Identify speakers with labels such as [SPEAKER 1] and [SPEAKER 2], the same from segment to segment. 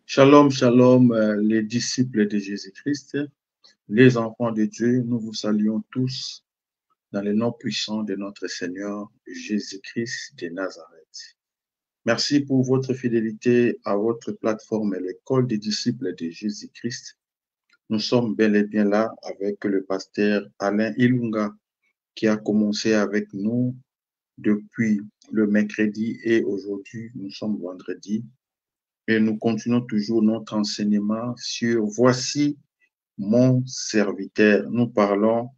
[SPEAKER 1] Shalom, shalom, les disciples de Jésus-Christ, les enfants de Dieu, nous vous saluons tous dans le nom puissant de notre Seigneur Jésus-Christ de Nazareth. Merci pour votre fidélité à votre plateforme, l'école des disciples de Jésus-Christ. Nous sommes bel et bien là avec le pasteur Alain Ilunga qui a commencé avec nous depuis le mercredi et aujourd'hui, nous sommes vendredi. Et nous continuons toujours notre enseignement sur Voici mon serviteur. Nous parlons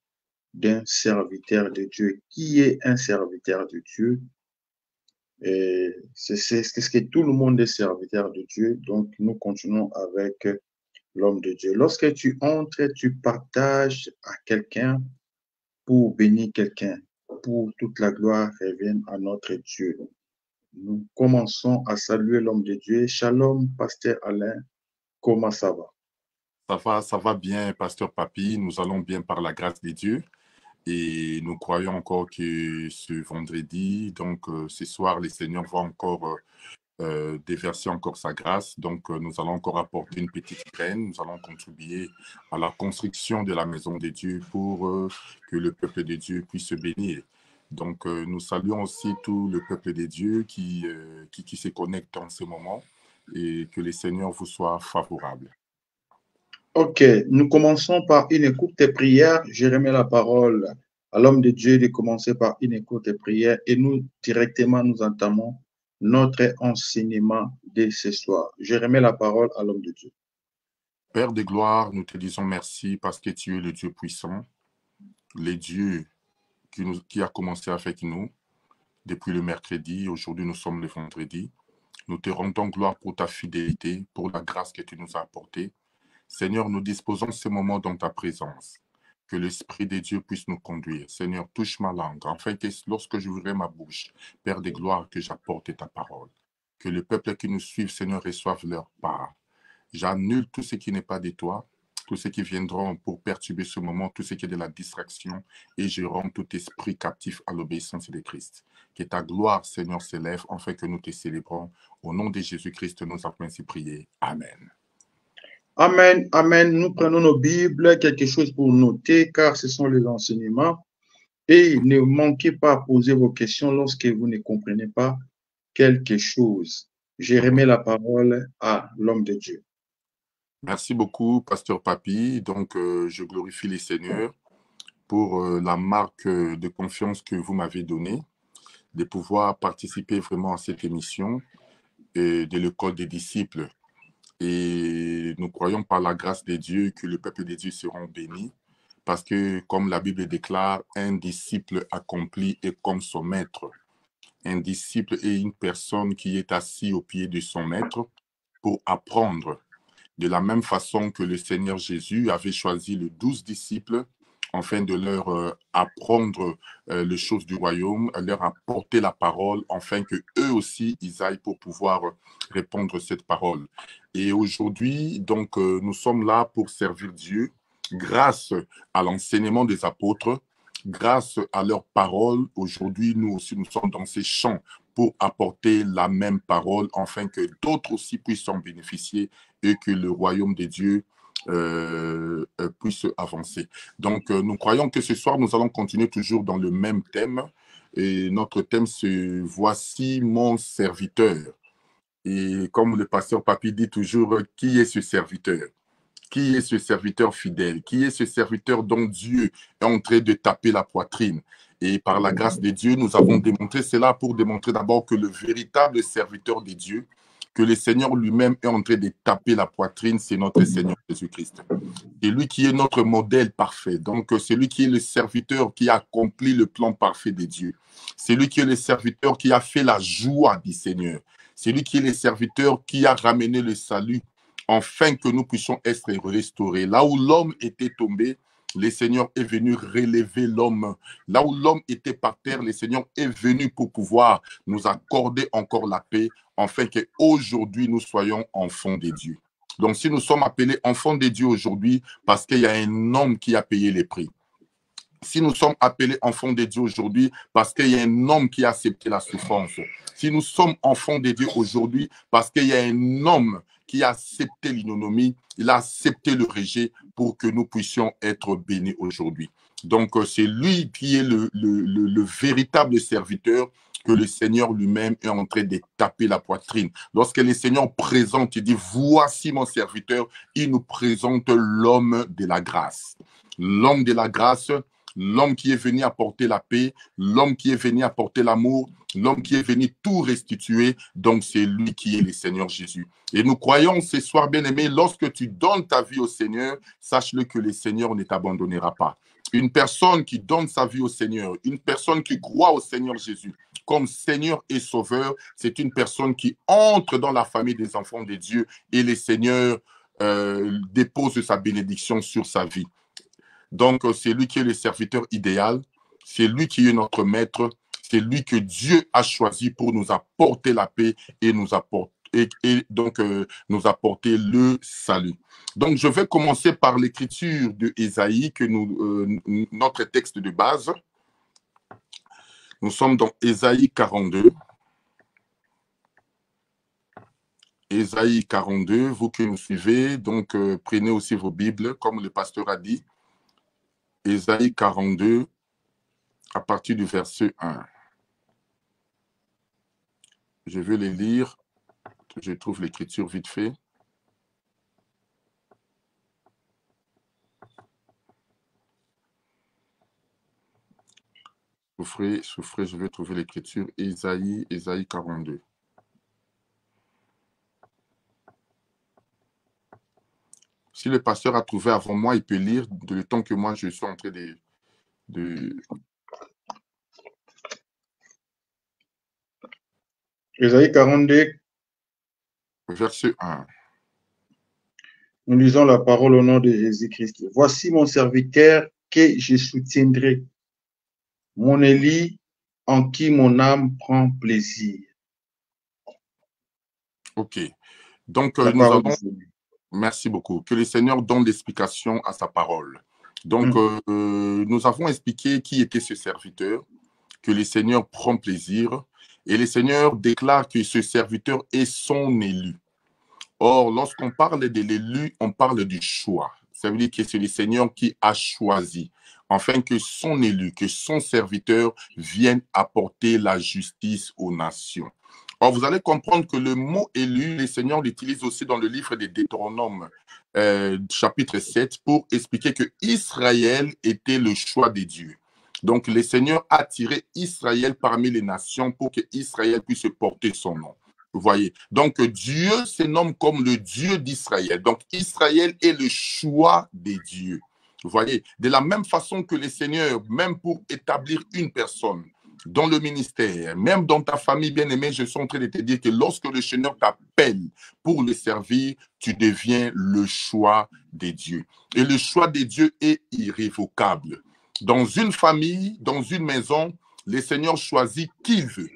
[SPEAKER 1] d'un serviteur de Dieu. Qui est un serviteur de Dieu? C'est que tout le monde est serviteur de Dieu. Donc, nous continuons avec l'homme de Dieu. Lorsque tu entres, tu partages à quelqu'un pour bénir quelqu'un, pour toute la gloire revienne à notre Dieu. Nous commençons à saluer l'homme de Dieu. Shalom, pasteur Alain. Comment ça va?
[SPEAKER 2] Ça va bien, pasteur Papi. Nous allons bien par la grâce de Dieu. Et nous croyons encore que ce vendredi, donc ce soir, le Seigneur va encore déverser encore sa grâce. Donc nous allons encore apporter une petite graine. Nous allons contribuer à la construction de la maison de Dieu pour que le peuple de Dieu puisse se bénir. Donc nous saluons aussi tout le peuple de Dieu qui se connecte en ce moment et que le Seigneur vous soit favorable.
[SPEAKER 1] Ok, nous commençons par une écoute des prières. Je remets la parole à l'homme de Dieu de commencer par une écoute des prières et nous, directement, nous entamons notre enseignement de ce soir. Je remets la parole à l'homme de Dieu.
[SPEAKER 2] Père de gloire, nous te disons merci parce que tu es le Dieu puissant, le Dieu qui a commencé avec nous depuis le mercredi. Aujourd'hui, nous sommes le vendredi. Nous te rendons gloire pour ta fidélité, pour la grâce que tu nous as apportée. Seigneur, nous disposons ce moment dans ta présence. Que l'Esprit de Dieu puisse nous conduire. Seigneur, touche ma langue, afin que lorsque j'ouvrirai ma bouche, Père de gloire, que j'apporte ta parole. Que le peuple qui nous suit, Seigneur, reçoive leur part. J'annule tout ce qui n'est pas de toi, tout ce qui viendront pour perturber ce moment, tout ce qui est de la distraction, et je rends tout esprit captif à l'obéissance de Christ. Que ta gloire, Seigneur, s'élève, afin que nous te célébrons. Au nom de Jésus-Christ, nous avons ainsi prié. Amen.
[SPEAKER 1] Amen, amen. Nous prenons nos Bibles, quelque chose pour noter, car ce sont les enseignements. Et ne manquez pas à poser vos questions lorsque vous ne comprenez pas quelque chose. Je remets la parole à l'homme de Dieu.
[SPEAKER 2] Merci beaucoup, pasteur Papi. Donc, je glorifie les Seigneurs pour la marque de confiance que vous m'avez donnée, de pouvoir participer vraiment à cette émission de l'école des disciples. Et nous croyons par la grâce de Dieu que le peuple de Dieu sera béni, parce que, comme la Bible déclare, un disciple accompli est comme son maître. Un disciple est une personne qui est assise au pied de son maître pour apprendre. De la même façon que le Seigneur Jésus avait choisi les 12 disciples afin de leur apprendre les choses du royaume, leur apporter la parole, afin que eux aussi, ils aillent pour pouvoir répondre cette parole. Et aujourd'hui, donc, nous sommes là pour servir Dieu grâce à l'enseignement des apôtres, grâce à leur parole. Aujourd'hui, nous aussi, nous sommes dans ces champs pour apporter la même parole, afin que d'autres aussi puissent en bénéficier et que le royaume de Dieu puisse avancer. Donc, nous croyons que ce soir, nous allons continuer toujours dans le même thème. Et notre thème, c'est « Voici mon serviteur ». Et comme le pasteur Papi dit toujours, qui est ce serviteur? Qui est ce serviteur fidèle? Qui est ce serviteur dont Dieu est en train de taper la poitrine? Et par la grâce de Dieu, nous avons démontré cela pour démontrer d'abord que le véritable serviteur de Dieu, que le Seigneur lui-même est en train de taper la poitrine, c'est notre Seigneur Jésus-Christ. C'est lui qui est notre modèle parfait. Donc, c'est lui qui est le serviteur qui a accompli le plan parfait de Dieu. C'est lui qui est le serviteur qui a fait la joie du Seigneur. C'est lui qui est le serviteur qui a ramené le salut afin que nous puissions être restaurés. Là où l'homme était tombé, le Seigneur est venu relever l'homme. Là où l'homme était par terre, le Seigneur est venu pour pouvoir nous accorder encore la paix, afin qu'aujourd'hui nous soyons enfants de Dieu. Donc si nous sommes appelés enfants de Dieu aujourd'hui, parce qu'il y a un homme qui a payé les prix. Si nous sommes appelés enfants de Dieu aujourd'hui, parce qu'il y a un homme qui a accepté la souffrance. Si nous sommes enfants de Dieu aujourd'hui, parce qu'il y a un homme qui a accepté l'ignominie, il a accepté le rejet pour que nous puissions être bénis aujourd'hui. Donc, c'est lui qui est le véritable serviteur que le Seigneur lui-même est en train de taper la poitrine. Lorsque le Seigneur présente, il dit, voici mon serviteur, il nous présente l'homme de la grâce. L'homme de la grâce, l'homme qui est venu apporter la paix, l'homme qui est venu apporter l'amour, l'homme qui est venu tout restituer. Donc, c'est lui qui est le Seigneur Jésus. Et nous croyons ce soir, bien-aimé, lorsque tu donnes ta vie au Seigneur, sache-le que le Seigneur ne t'abandonnera pas. Une personne qui donne sa vie au Seigneur, une personne qui croit au Seigneur Jésus comme Seigneur et Sauveur, c'est une personne qui entre dans la famille des enfants de Dieu et le Seigneur dépose sa bénédiction sur sa vie. Donc, c'est lui qui est le serviteur idéal, c'est lui qui est notre maître, c'est lui que Dieu a choisi pour nous apporter la paix et nous apporter, nous apporter le salut. Donc, je vais commencer par l'écriture de Ésaïe, que notre texte de base. Nous sommes dans Ésaïe 42. Ésaïe 42, vous qui nous suivez, donc prenez aussi vos Bibles, comme le pasteur a dit. Ésaïe 42, à partir du verset 1. Je vais les lire. Je trouve l'écriture vite fait. Souffrez, je vais trouver l'écriture. Ésaïe 42. Si le pasteur a trouvé avant moi, il peut lire le temps que moi je suis en train de...
[SPEAKER 1] Ésaïe 42.
[SPEAKER 2] Verset 1.
[SPEAKER 1] Nous lisons la parole au nom de Jésus-Christ. Voici mon serviteur que je soutiendrai, mon Élie en qui mon âme prend plaisir.
[SPEAKER 2] Ok. Donc, nous allons... Merci beaucoup. Que le Seigneur donne l'explication à sa parole. Donc, nous avons expliqué qui était ce serviteur, que le Seigneur prend plaisir, et le Seigneur déclare que ce serviteur est son élu. Or, lorsqu'on parle de l'élu, on parle du choix. Ça veut dire que c'est le Seigneur qui a choisi, afin que son élu, que son serviteur vienne apporter la justice aux nations. Or, vous allez comprendre que le mot élu, le Seigneur l'utilise aussi dans le livre des Deutéronomes, chapitre 7, pour expliquer que Israël était le choix de Dieu. Donc, le Seigneur a tiré Israël parmi les nations pour que Israël puisse porter son nom. Vous voyez. Donc, Dieu se nomme comme le Dieu d'Israël. Donc, Israël est le choix des dieux. Vous voyez. De la même façon que le Seigneur, même pour établir une personne dans le ministère, même dans ta famille bien-aimée, je suis en train de te dire que lorsque le Seigneur t'appelle pour le servir, tu deviens le choix des dieux. Et le choix des dieux est irrévocable. Dans une famille, dans une maison, le Seigneur choisit qui il veut.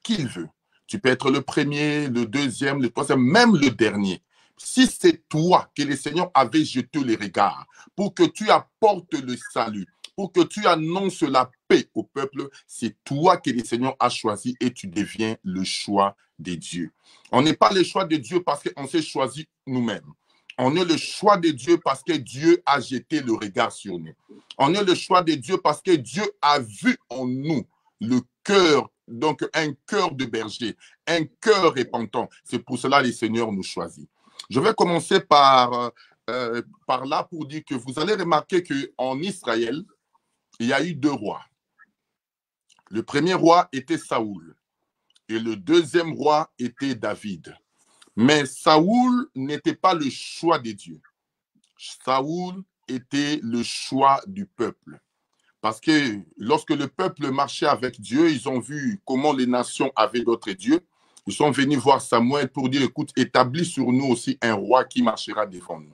[SPEAKER 2] Qui il veut. Tu peux être le premier, le deuxième, le troisième, même le dernier. Si c'est toi que le Seigneur avait jeté les regards pour que tu apportes le salut, pour que tu annonces la paix au peuple, c'est toi que le Seigneur a choisi et tu deviens le choix de Dieu. On n'est pas le choix de Dieu parce qu'on s'est choisi nous-mêmes. On est le choix de Dieu parce que Dieu a jeté le regard sur nous. On est le choix de Dieu parce que Dieu a vu en nous le cœur, donc un cœur de berger, un cœur repentant. C'est pour cela que le Seigneur nous choisit. Je vais commencer par là pour dire que vous allez remarquer qu'en Israël, il y a eu 2 rois. Le premier roi était Saoul et le deuxième roi était David. Mais Saoul n'était pas le choix de Dieu. Saoul était le choix du peuple. Parce que lorsque le peuple marchait avec Dieu, ils ont vu comment les nations avaient d'autres dieux. Ils sont venus voir Samuel pour dire, écoute, établis sur nous aussi un roi qui marchera devant nous.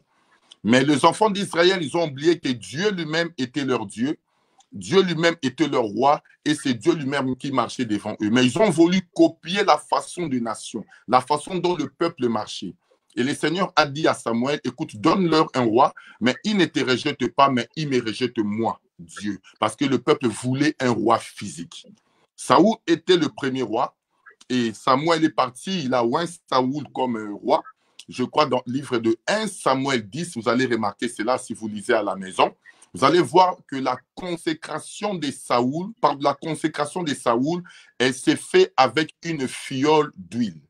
[SPEAKER 2] Mais les enfants d'Israël, ils ont oublié que Dieu lui-même était leur Dieu. Dieu lui-même était leur roi et c'est Dieu lui-même qui marchait devant eux. Mais ils ont voulu copier la façon des nations, la façon dont le peuple marchait. Et le Seigneur a dit à Samuel, écoute, donne-leur un roi, mais ils ne te rejettent pas, mais ils me rejettent moi, Dieu. Parce que le peuple voulait un roi physique. Saoul était le premier roi. Et Samuel est parti, il a oint Saoul comme roi. Je crois dans le livre de 1 Samuel 10, vous allez remarquer cela si vous lisez à la maison. Vous allez voir que la consécration de Saoul, par la consécration de Saoul, elle s'est faite avec une fiole d'huile.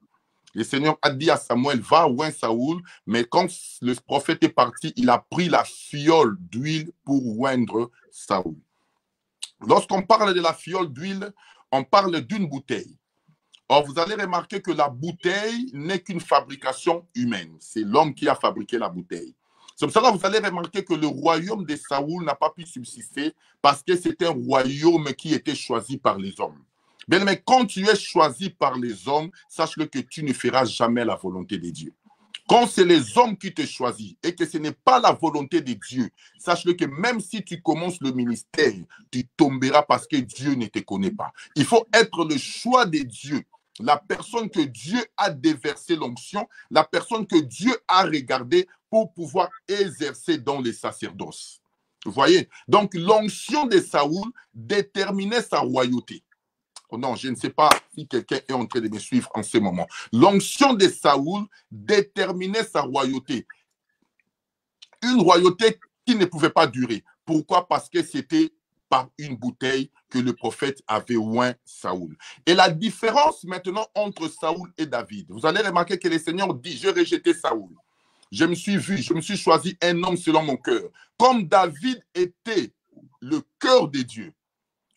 [SPEAKER 2] Le Seigneur a dit à Samuel, va oindre Saoul, mais quand le prophète est parti, il a pris la fiole d'huile pour oindre Saoul. Lorsqu'on parle de la fiole d'huile, on parle d'une bouteille. Or, vous allez remarquer que la bouteille n'est qu'une fabrication humaine. C'est l'homme qui a fabriqué la bouteille. C'est pour cela que vous allez remarquer que le royaume de Saoul n'a pas pu subsister parce que c'est un royaume qui était choisi par les hommes. Bien, mais quand tu es choisi par les hommes, sache-le que tu ne feras jamais la volonté de Dieu. Quand c'est les hommes qui te choisissent et que ce n'est pas la volonté de Dieu, sache-le que même si tu commences le ministère, tu tomberas parce que Dieu ne te connaît pas. Il faut être le choix de Dieu. La personne que Dieu a déversé l'onction, la personne que Dieu a regardée pour pouvoir exercer dans les sacerdoces. Vous voyez? Donc, l'onction de Saoul déterminait sa royauté. Oh non, je ne sais pas si quelqu'un est en train de me suivre en ce moment. L'onction de Saoul déterminait sa royauté. Une royauté qui ne pouvait pas durer. Pourquoi? Parce que c'était par une bouteille que le prophète avait oint Saoul. Et la différence maintenant entre Saoul et David, vous allez remarquer que le Seigneur dit, j'ai rejeté Saoul. Je me suis choisi un homme selon mon cœur. Comme David était le cœur de Dieu,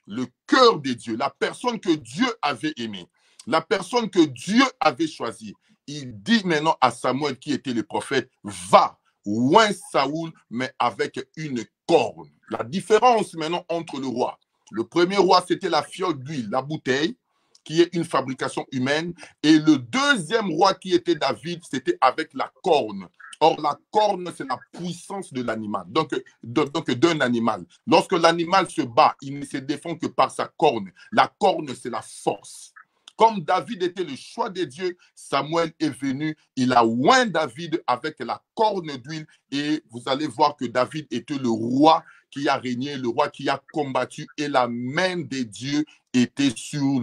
[SPEAKER 2] la personne que Dieu avait aimée, la personne que Dieu avait choisie, il dit maintenant à Samuel qui était le prophète, va, oint Saoul, mais avec une corne. La différence maintenant entre le roi. Le premier roi, c'était la fiole d'huile, la bouteille, qui est une fabrication humaine. Et le deuxième roi qui était David, c'était avec la corne. Or, la corne, c'est la puissance de l'animal, donc d'un animal. Lorsque l'animal se bat, il ne se défend que par sa corne. La corne, c'est la force. Comme David était le choix de Dieu, Samuel est venu, il a oint David avec la corne d'huile et vous allez voir que David était le roi qui a régné, le roi qui a combattu et la main de Dieu était sur,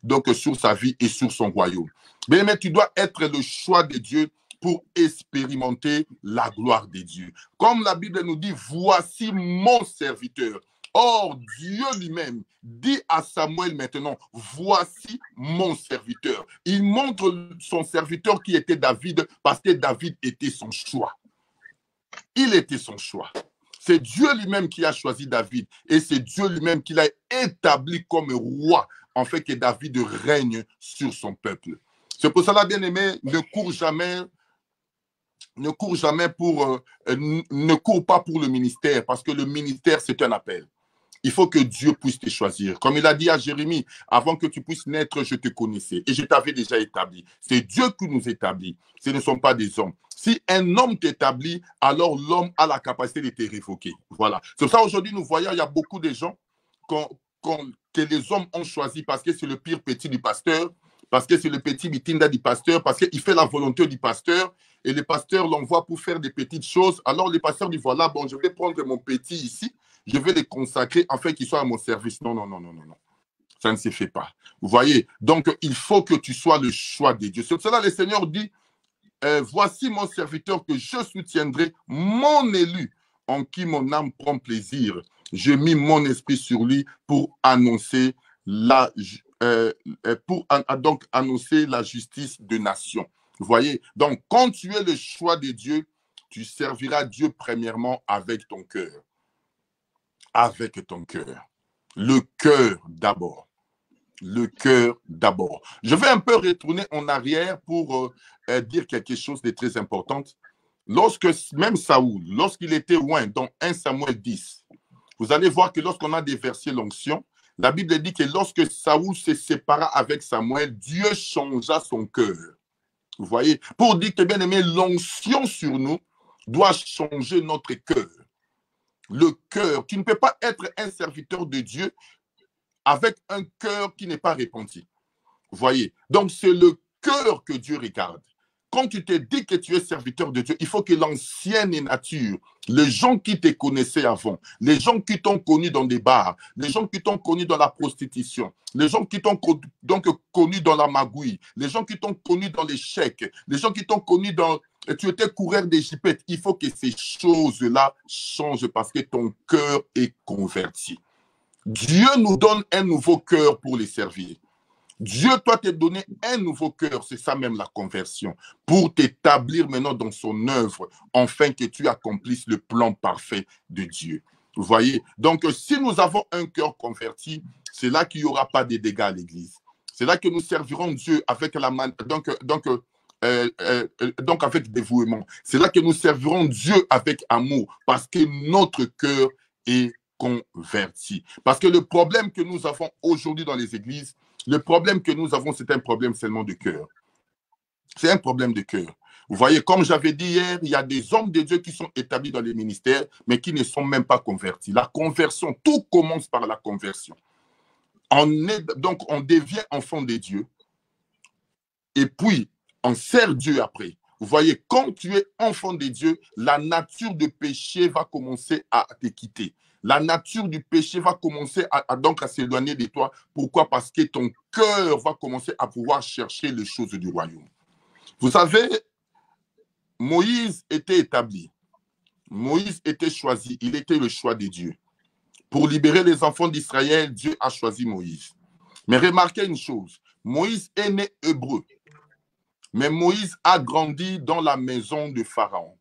[SPEAKER 2] donc sur sa vie et sur son royaume. Mais tu dois être le choix de Dieu pour expérimenter la gloire de Dieu. Comme la Bible nous dit, voici mon serviteur. Or, Dieu lui-même dit à Samuel maintenant, voici mon serviteur. Il montre son serviteur qui était David parce que David était son choix. Il était son choix. C'est Dieu lui-même qui a choisi David et c'est Dieu lui-même qui l'a établi comme roi, en fait que David règne sur son peuple. C'est pour cela, bien aimé, ne cours pas pour le ministère parce que le ministère, c'est un appel. Il faut que Dieu puisse te choisir. Comme il a dit à Jérémie, avant que tu puisses naître, je te connaissais et je t'avais déjà établi. C'est Dieu qui nous établit. Ce ne sont pas des hommes. Si un homme t'établit, alors l'homme a la capacité de te révoquer. Voilà. C'est pour ça aujourd'hui, nous voyons, il y a beaucoup de gens que les hommes ont choisi parce que c'est le pire petit du pasteur, parce que c'est le petit bitinda du pasteur, parce qu'il fait la volonté du pasteur et le pasteur l'envoie pour faire des petites choses. Alors le pasteur dit, voilà, bon, je vais prendre mon petit ici, je vais les consacrer afin qu'ils soient à mon service. Non, non, non, non, non, non. Ça ne se fait pas. Vous voyez? Donc, il faut que tu sois le choix de Dieu. C'est pour cela que le Seigneur dit, voici mon serviteur que je soutiendrai, mon élu, en qui mon âme prend plaisir. J'ai mis mon esprit sur lui pour annoncer donc annoncer la justice de nation. Vous voyez? Donc, quand tu es le choix de Dieu, tu serviras Dieu premièrement avec ton cœur. Avec ton cœur. Le cœur d'abord. Le cœur d'abord. Je vais un peu retourner en arrière pour dire quelque chose de très important. Lorsque même Saoul, lorsqu'il était loin dans 1 Samuel 10, vous allez voir que lorsqu'on a déversé l'onction, la Bible dit que lorsque Saoul se sépara avec Samuel, Dieu changea son cœur. Vous voyez? Pour dire que, bien aimé, l'onction sur nous doit changer notre cœur. Le cœur. Tu ne peux pas être un serviteur de Dieu avec un cœur qui n'est pas repenti. Vous voyez? Donc, c'est le cœur que Dieu regarde. quand tu te dis que tu es serviteur de Dieu, il faut que l'ancienne nature, les gens qui te connaissaient avant, les gens qui t'ont connu dans des bars, les gens qui t'ont connu dans la prostitution, les gens qui t'ont donc connu dans la magouille, les gens qui t'ont connu dans les chèques, les gens qui t'ont connu dans... Tu étais coureur des jipettes. Il faut que ces choses-là changent parce que ton cœur est converti. Dieu nous donne un nouveau cœur pour les servir. Dieu doit te donner un nouveau cœur, c'est ça même la conversion, pour t'établir maintenant dans son œuvre, afin que tu accomplisses le plan parfait de Dieu. Vous voyez? Donc, si nous avons un cœur converti, c'est là qu'il n'y aura pas de dégâts à l'Église. C'est là que nous servirons Dieu avec donc avec dévouement. C'est là que nous servirons Dieu avec amour, parce que notre cœur est converti. Parce que le problème que nous avons aujourd'hui dans les églises, le problème que nous avons, c'est un problème seulement de cœur. C'est un problème de cœur. Vous voyez, comme j'avais dit hier, il y a des hommes de Dieu qui sont établis dans les ministères, mais qui ne sont même pas convertis. La conversion, tout commence par la conversion. Donc, on devient enfant de Dieu, et puis, on sert Dieu après. Vous voyez, quand tu es enfant de Dieu, la nature de péché va commencer à te quitter. La nature du péché va commencer donc à s'éloigner de toi. Pourquoi? Parce que ton cœur va commencer à pouvoir chercher les choses du royaume. Vous savez, Moïse était établi. Moïse était choisi. Il était le choix de Dieu. Pour libérer les enfants d'Israël, Dieu a choisi Moïse. Mais remarquez une chose. Moïse est né hébreu. Mais Moïse a grandi dans la maison de Pharaon.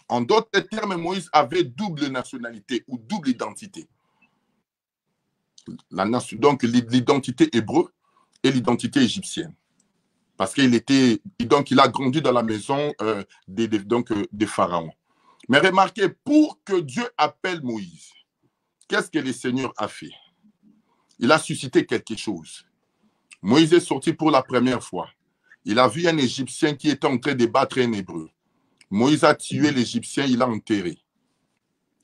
[SPEAKER 2] En d'autres termes, Moïse avait double nationalité ou double identité. Donc, l'identité hébreu et l'identité égyptienne. Parce qu'il a grandi dans la maison de Pharaon. Mais remarquez, pour que Dieu appelle Moïse, qu'est-ce que le Seigneur a fait? Il a suscité quelque chose. Moïse est sorti pour la première fois. Il a vu un Égyptien qui était en train de battre un Hébreu. Moïse a tué l'Égyptien, il l'a enterré.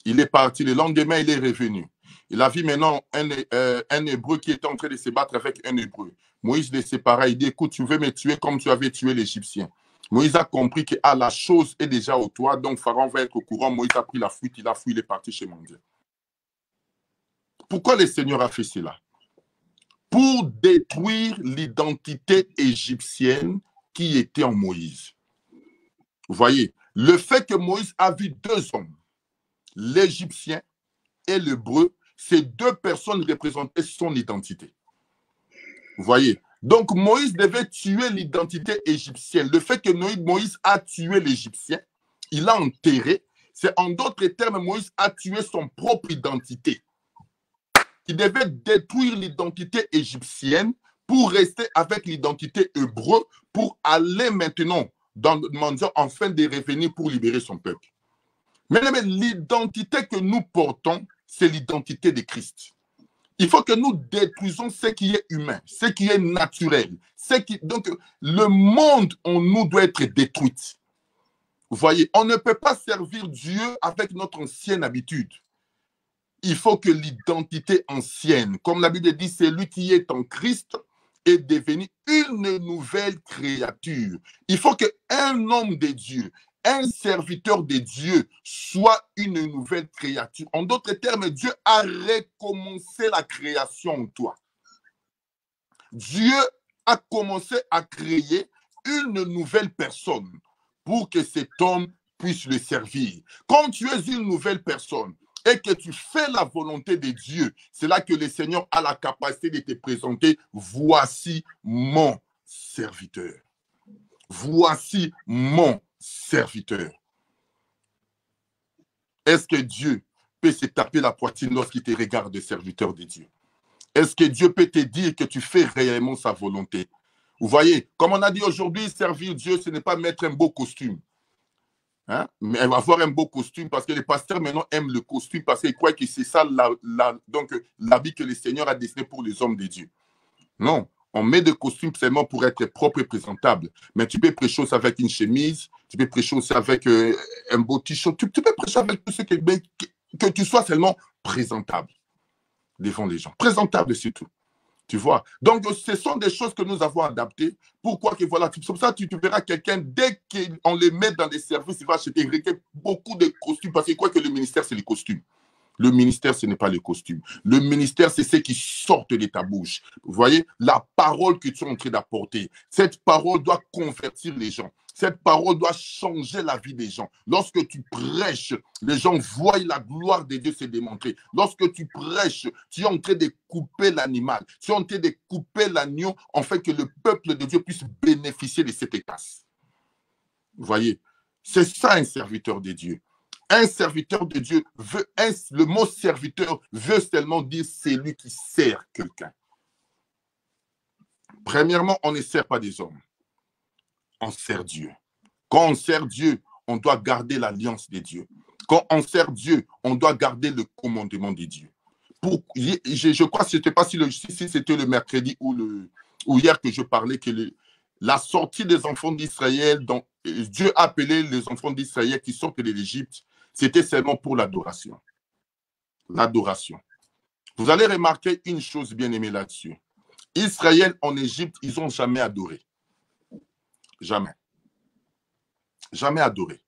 [SPEAKER 2] Il est parti, le lendemain, il est revenu. Il a vu maintenant un Hébreu qui était en train de se battre avec un Hébreu. Moïse le sépara, il dit, écoute, tu veux me tuer comme tu avais tué l'Égyptien. Moïse a compris que la chose est déjà au toit, donc Pharaon va être au courant. Moïse a pris la fuite, il a fui, il est parti chez mon Dieu. Pourquoi le Seigneur a fait cela? Pour détruire l'identité égyptienne qui était en Moïse. Vous voyez, le fait que Moïse a vu deux hommes, l'Égyptien et l'Hébreu, ces deux personnes représentaient son identité. Vous voyez, donc Moïse devait tuer l'identité égyptienne. Le fait que Moïse a tué l'Égyptien, il l'a enterré, c'est en d'autres termes, Moïse a tué son propre identité. Il devait détruire l'identité égyptienne pour rester avec l'identité hébreu, pour aller maintenant dans Dieu afin de revenir pour libérer son peuple. Mais l'identité que nous portons, c'est l'identité de Christ. Il faut que nous détruisons ce qui est humain, ce qui est naturel. Donc, le monde en nous doit être détruit. Vous voyez, on ne peut pas servir Dieu avec notre ancienne habitude. Il faut que l'identité ancienne, comme la Bible dit, c'est lui qui est en Christ, est devenu une nouvelle créature. Il faut qu'un homme de Dieu, un serviteur de Dieu soit une nouvelle créature. En d'autres termes, Dieu a recommencé la création en toi. Dieu a commencé à créer une nouvelle personne pour que cet homme puisse le servir. Quand tu es une nouvelle personne et que tu fais la volonté de Dieu, c'est là que le Seigneur a la capacité de te présenter. Voici mon serviteur. Voici mon serviteur. Est-ce que Dieu peut se taper la poitrine lorsqu'il te regarde de serviteur de Dieu? Est-ce que Dieu peut te dire que tu fais réellement sa volonté? Vous voyez, comme on a dit aujourd'hui, servir Dieu, ce n'est pas mettre un beau costume. Hein? Mais avoir un beau costume, parce que les pasteurs maintenant aiment le costume, parce qu'ils croient que c'est ça l'habit que le Seigneur a dessiné pour les hommes de Dieu. Non, on met des costumes seulement pour être propre et présentable. Mais tu peux prêcher aussi avec une chemise, tu peux prêcher aussi avec un beau t-shirt, tu peux prêcher avec tout ce que tu sois seulement présentable devant les gens. Présentable surtout. Tu vois? Donc, ce sont des choses que nous avons adaptées. Pourquoi que voilà, c'est pour ça que tu verras quelqu'un, dès qu'on les met dans des services, il va acheter beaucoup de costumes parce qu'il croit que le ministère, c'est les costumes. Le ministère, ce n'est pas le costume. Le ministère, c'est ce qui sortent de ta bouche. Vous voyez, la parole que tu es en train d'apporter, cette parole doit convertir les gens. Cette parole doit changer la vie des gens. Lorsque tu prêches, les gens voient la gloire de Dieu se démontrer. Lorsque tu prêches, tu es en train de couper l'animal. Tu es en train de couper l'agneau, en fait que le peuple de Dieu puisse bénéficier de cette grâce. Vous voyez, c'est ça un serviteur de Dieu. Un serviteur de Dieu veut, le mot serviteur veut seulement dire celui qui sert quelqu'un. Premièrement, on ne sert pas des hommes. On sert Dieu. Quand on sert Dieu, on doit garder l'alliance de Dieu. Quand on sert Dieu, on doit garder le commandement de Dieu. Je crois que je ne sais pas si c'était le mercredi ou hier que je parlais que la sortie des enfants d'Israël, Dieu a appelé les enfants d'Israël qui sortent de l'Égypte, c'était seulement pour l'adoration. L'adoration. Vous allez remarquer une chose bien aimée là-dessus. Israël en Égypte, ils n'ont jamais adoré. Jamais. Jamais adoré.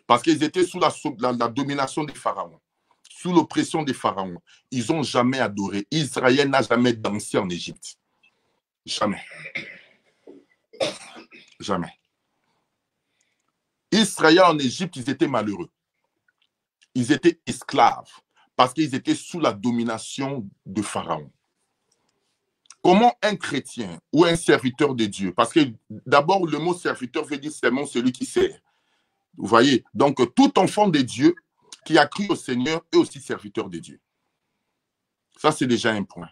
[SPEAKER 2] Parce qu'ils étaient sous la domination des pharaons, sous l'oppression des pharaons. Ils n'ont jamais adoré. Israël n'a jamais dansé en Égypte. Jamais. Jamais. Israël en Égypte, ils étaient malheureux. Ils étaient esclaves parce qu'ils étaient sous la domination de Pharaon. Comment un chrétien ou un serviteur de Dieu, parce que d'abord le mot serviteur veut dire seulement celui qui sert. Vous voyez, donc tout enfant de Dieu qui a cru au Seigneur est aussi serviteur de Dieu. Ça, c'est déjà un point.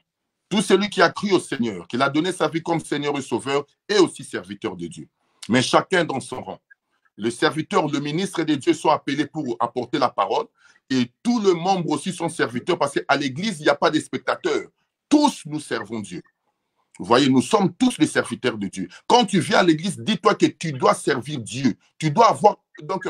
[SPEAKER 2] Tout celui qui a cru au Seigneur, qui a donné sa vie comme Seigneur et Sauveur, est aussi serviteur de Dieu. Mais chacun dans son rang. Le serviteur, le ministre de Dieu sont appelés pour apporter la parole et tous les membres aussi sont serviteurs parce qu'à l'église, il n'y a pas de spectateurs. Tous nous servons Dieu. Vous voyez, nous sommes tous les serviteurs de Dieu. Quand tu viens à l'église, dis-toi que tu dois servir Dieu. Tu dois avoir donc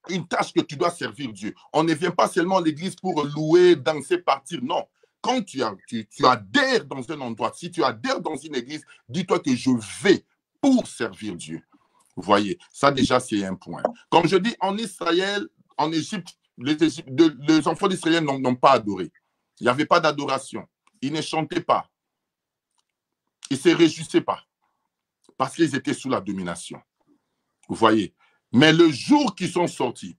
[SPEAKER 2] une tâche que tu dois servir Dieu. On ne vient pas seulement à l'église pour louer, danser, partir. Non. Quand tu adhères dans un endroit, si tu adhères dans une église, dis-toi que je vais pour servir Dieu. Vous voyez, ça déjà c'est un point. Comme je dis, en Israël, en Égypte, les enfants d'Israël n'ont pas adoré. Il n'y avait pas d'adoration. Ils ne chantaient pas. Ils ne se réjouissaient pas. Parce qu'ils étaient sous la domination. Vous voyez. Mais le jour qu'ils sont sortis,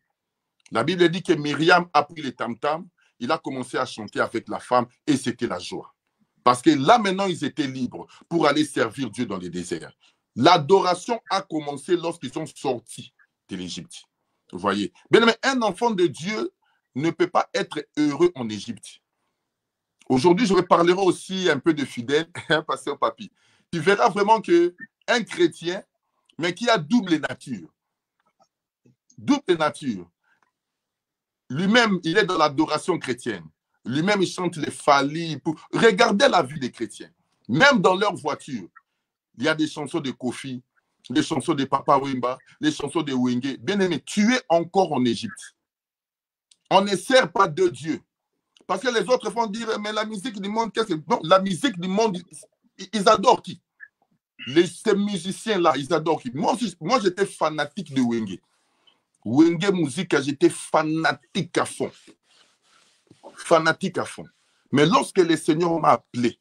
[SPEAKER 2] la Bible dit que Myriam a pris les tam-tams, il a commencé à chanter avec la femme et c'était la joie. Parce que là maintenant, ils étaient libres pour aller servir Dieu dans les déserts. L'adoration a commencé lorsqu'ils sont sortis de l'Égypte. Vous voyez. Bien, mais un enfant de Dieu ne peut pas être heureux en Égypte. Aujourd'hui, je vais parler aussi un peu de fidèles, pasteur Papi. Tu verras vraiment qu'un chrétien, mais qui a double nature, lui-même, il est dans l'adoration chrétienne. Lui-même, il chante les Fali. Regardez la vie des chrétiens. Même dans leur voiture, il y a des chansons de Kofi, des chansons de Papa Wemba, des chansons de Wenge. Bien aimé, tu es encore en Égypte. On ne sert pas de Dieu. Parce que les autres vont dire, mais la musique du monde, qu'est-ce que... Non, la musique du monde, ils adorent qui? Ces musiciens-là, ils adorent qui? Moi, j'étais fanatique de Wenge. Wenge musique, j'étais fanatique à fond. Fanatique à fond. Mais lorsque le Seigneur m'a appelé,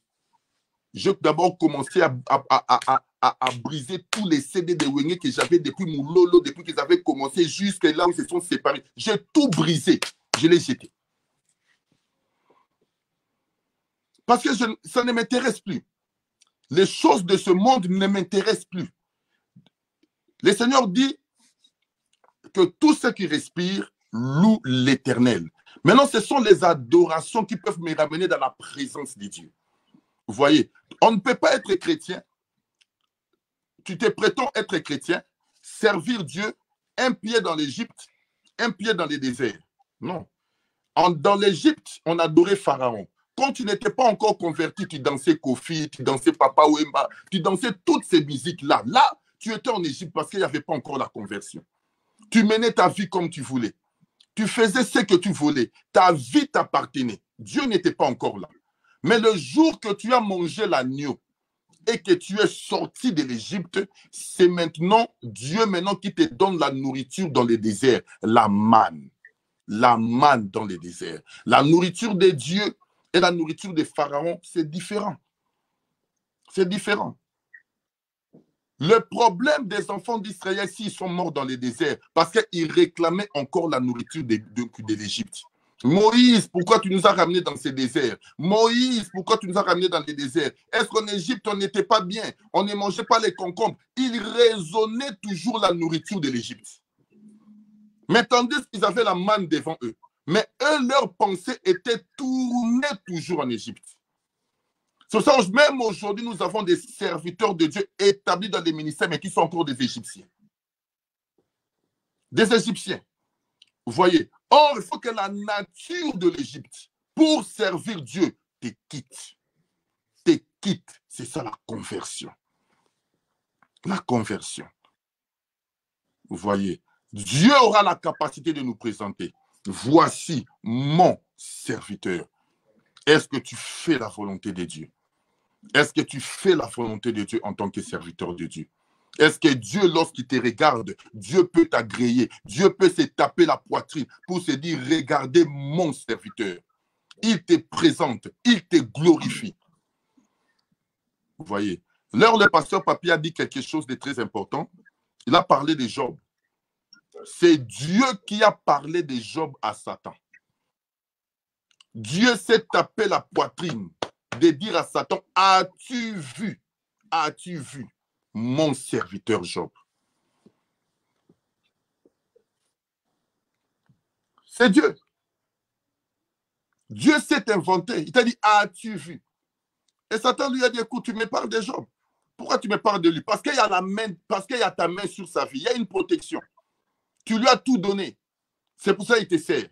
[SPEAKER 2] j'ai d'abord commencé à briser tous les CD de Wenge que j'avais depuis mon lolo, depuis qu'ils avaient commencé jusqu'à là où ils se sont séparés. J'ai tout brisé. Je l'ai jeté. Parce que ça ne m'intéresse plus. Les choses de ce monde ne m'intéressent plus. Le Seigneur dit que tous ceux qui respirent louent l'Éternel. Maintenant, ce sont les adorations qui peuvent me ramener dans la présence de Dieu. Vous voyez, on ne peut pas être chrétien. Tu te prétends être chrétien, servir Dieu, un pied dans l'Égypte, un pied dans les déserts. Non. Dans l'Égypte, on adorait Pharaon. Quand tu n'étais pas encore converti, tu dansais Kofi, tu dansais Papa Wemba, tu dansais toutes ces musiques-là. Là, tu étais en Égypte parce qu'il n'y avait pas encore la conversion. Tu menais ta vie comme tu voulais. Tu faisais ce que tu voulais. Ta vie t'appartenait. Dieu n'était pas encore là. Mais le jour que tu as mangé l'agneau et que tu es sorti de l'Égypte, c'est maintenant Dieu qui te donne la nourriture dans le désert, la manne. La manne dans le désert. La nourriture de Dieu et la nourriture des pharaons, c'est différent. C'est différent. Le problème des enfants d'Israël, s'ils sont morts dans les déserts, parce qu'ils réclamaient encore la nourriture de l'Égypte. Moïse, pourquoi tu nous as ramenés dans ces déserts? Moïse, pourquoi tu nous as ramenés dans les déserts? Est-ce qu'en Égypte, on n'était pas bien? On ne mangeait pas les concombres? Ils raisonnaient toujours la nourriture de l'Égypte. Mais tandis qu'ils avaient la manne devant eux. Mais eux, leur pensée était tournée toujours en Égypte. C'est ça, même aujourd'hui, nous avons des serviteurs de Dieu établis dans des ministères, mais qui sont encore des Égyptiens. Des Égyptiens. Vous voyez? Or, il faut que la nature de l'Égypte, pour servir Dieu, te quitte. Te quitte. C'est ça la conversion. La conversion. Vous voyez? Dieu aura la capacité de nous présenter. Voici mon serviteur. Est-ce que tu fais la volonté de Dieu? Est-ce que tu fais la volonté de Dieu en tant que serviteur de Dieu? Est-ce que Dieu, lorsqu'il te regarde, Dieu peut t'agréer? Dieu peut se taper la poitrine pour se dire, regardez mon serviteur. Il te présente, il te glorifie. Vous voyez? Là, le pasteur Papi a dit quelque chose de très important. Il a parlé de Job. C'est Dieu qui a parlé de Job à Satan. Dieu s'est tapé la poitrine de dire à Satan, as-tu vu mon serviteur Job? C'est Dieu. Dieu s'est inventé. Il t'a dit, as-tu vu? Et Satan lui a dit, écoute, tu me parles de Job. Pourquoi tu me parles de lui? Parce qu'il y a ta main sur sa vie. Il y a une protection. Tu lui as tout donné. C'est pour ça qu'il te sert.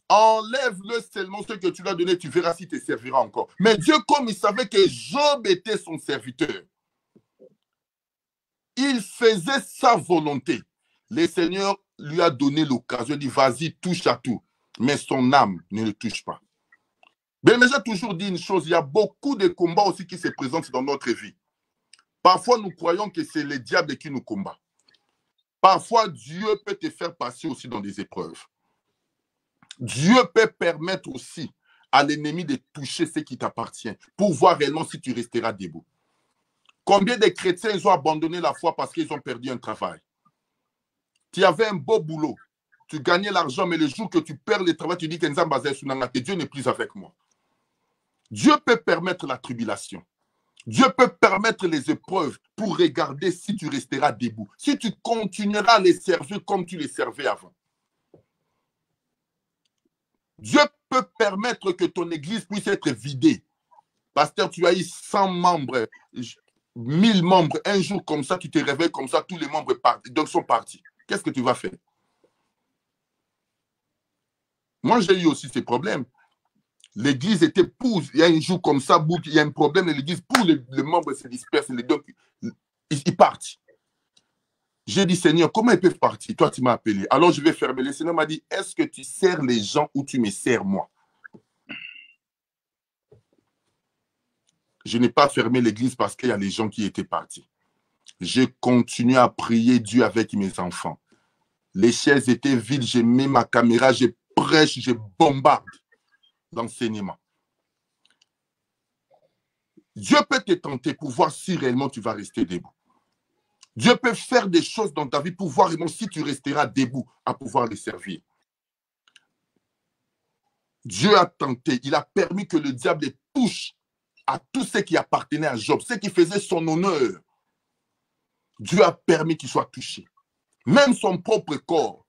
[SPEAKER 2] Enlève-le seulement ce que tu lui as donné, tu verras s'il te servira encore. Mais Dieu, comme il savait que Job était son serviteur, il faisait sa volonté. Le Seigneur lui a donné l'occasion, il dit, vas-y, touche à tout. Mais son âme ne le touche pas. Mais j'ai toujours dit une chose, il y a beaucoup de combats aussi qui se présentent dans notre vie. Parfois, nous croyons que c'est le diable qui nous combat. Parfois, Dieu peut te faire passer aussi dans des épreuves. Dieu peut permettre aussi à l'ennemi de toucher ce qui t'appartient pour voir réellement si tu resteras debout. Combien de chrétiens ils ont abandonné la foi parce qu'ils ont perdu un travail? Tu avais un beau boulot, tu gagnais l'argent, mais le jour que tu perds le travail, tu dis que Dieu n'est plus avec moi. Dieu peut permettre la tribulation. Dieu peut permettre les épreuves pour regarder si tu resteras debout, si tu continueras à les servir comme tu les servais avant. Dieu peut permettre que ton église puisse être vidée. Pasteur, tu as eu 100 membres, 1000 membres, un jour comme ça, tu te réveilles comme ça, tous les membres donc sont partis. Qu'est-ce que tu vas faire? Moi, j'ai eu aussi ces problèmes. L'église était pousse. Il y a un jour comme ça, il y a un problème, l'église pousse, les membres se dispersent, ils partent. J'ai dit, Seigneur, comment ils peuvent partir? Toi, tu m'as appelé. Alors, je vais fermer. Le Seigneur m'a dit, est-ce que tu sers les gens ou tu me sers moi? Je n'ai pas fermé l'église parce qu'il y a les gens qui étaient partis. J'ai continué à prier Dieu avec mes enfants. Les chaises étaient vides, j'ai mis ma caméra, je prêche, je bombarde l'enseignement. Dieu peut te tenter pour voir si réellement tu vas rester debout. Dieu peut faire des choses dans ta vie pour voir réellement si tu resteras debout à pouvoir les servir. Dieu a tenté, il a permis que le diable touche à tout ce qui appartenait à Job, ce qui faisait son honneur. Dieu a permis qu'il soit touché. Même son propre corps,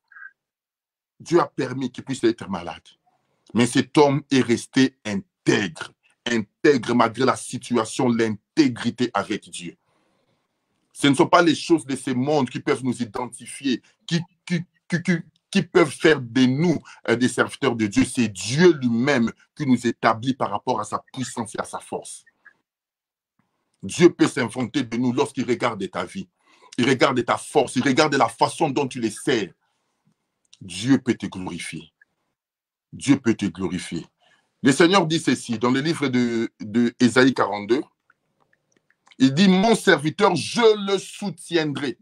[SPEAKER 2] Dieu a permis qu'il puisse être malade. Mais cet homme est resté intègre. Intègre malgré la situation, l'intégrité avec Dieu. Ce ne sont pas les choses de ce monde qui peuvent nous identifier, qui peuvent faire de nous des serviteurs de Dieu. C'est Dieu lui-même qui nous établit par rapport à sa puissance et à sa force. Dieu peut s'inventer de nous lorsqu'il regarde ta vie. Il regarde ta force, il regarde la façon dont tu les sers. Dieu peut te glorifier. Dieu peut te glorifier. Le Seigneur dit ceci dans le livre de Ésaïe 42. Il dit, mon serviteur, je le soutiendrai.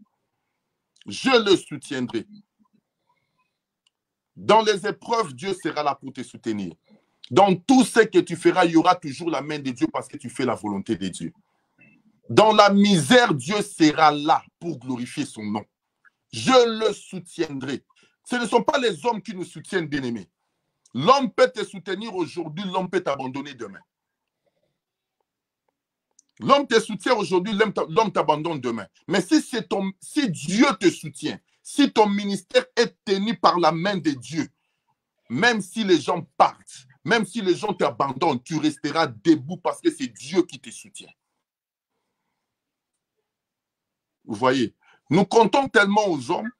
[SPEAKER 2] Je le soutiendrai. Dans les épreuves, Dieu sera là pour te soutenir. Dans tout ce que tu feras, il y aura toujours la main de Dieu parce que tu fais la volonté de Dieu. Dans la misère, Dieu sera là pour glorifier son nom. Je le soutiendrai. Ce ne sont pas les hommes qui nous soutiennent, bien-aimés. L'homme peut te soutenir aujourd'hui, l'homme peut t'abandonner demain. L'homme te soutient aujourd'hui, l'homme t'abandonne demain. Mais si Dieu te soutient, si ton ministère est tenu par la main de Dieu, même si les gens partent, même si les gens t'abandonnent, tu resteras debout parce que c'est Dieu qui te soutient. Vous voyez, nous comptons tellement aux hommes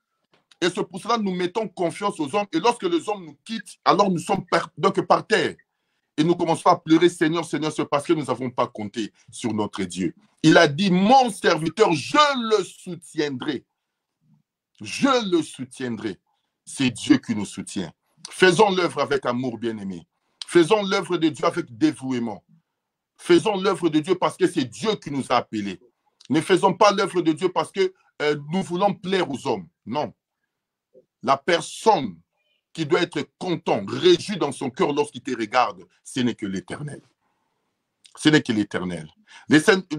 [SPEAKER 2] et c'est pour cela que nous mettons confiance aux hommes. Et lorsque les hommes nous quittent, alors nous sommes donc par terre. Et nous commençons à pleurer, Seigneur, Seigneur, c'est parce que nous n'avons pas compté sur notre Dieu. Il a dit, mon serviteur, je le soutiendrai. Je le soutiendrai. C'est Dieu qui nous soutient. Faisons l'œuvre avec amour, bien-aimé. Faisons l'œuvre de Dieu avec dévouement. Faisons l'œuvre de Dieu parce que c'est Dieu qui nous a appelés. Ne faisons pas l'œuvre de Dieu parce que nous voulons plaire aux hommes. Non. La personne qui doit être content, réjoui dans son cœur lorsqu'il te regarde, ce n'est que l'Éternel. Ce n'est que l'Éternel.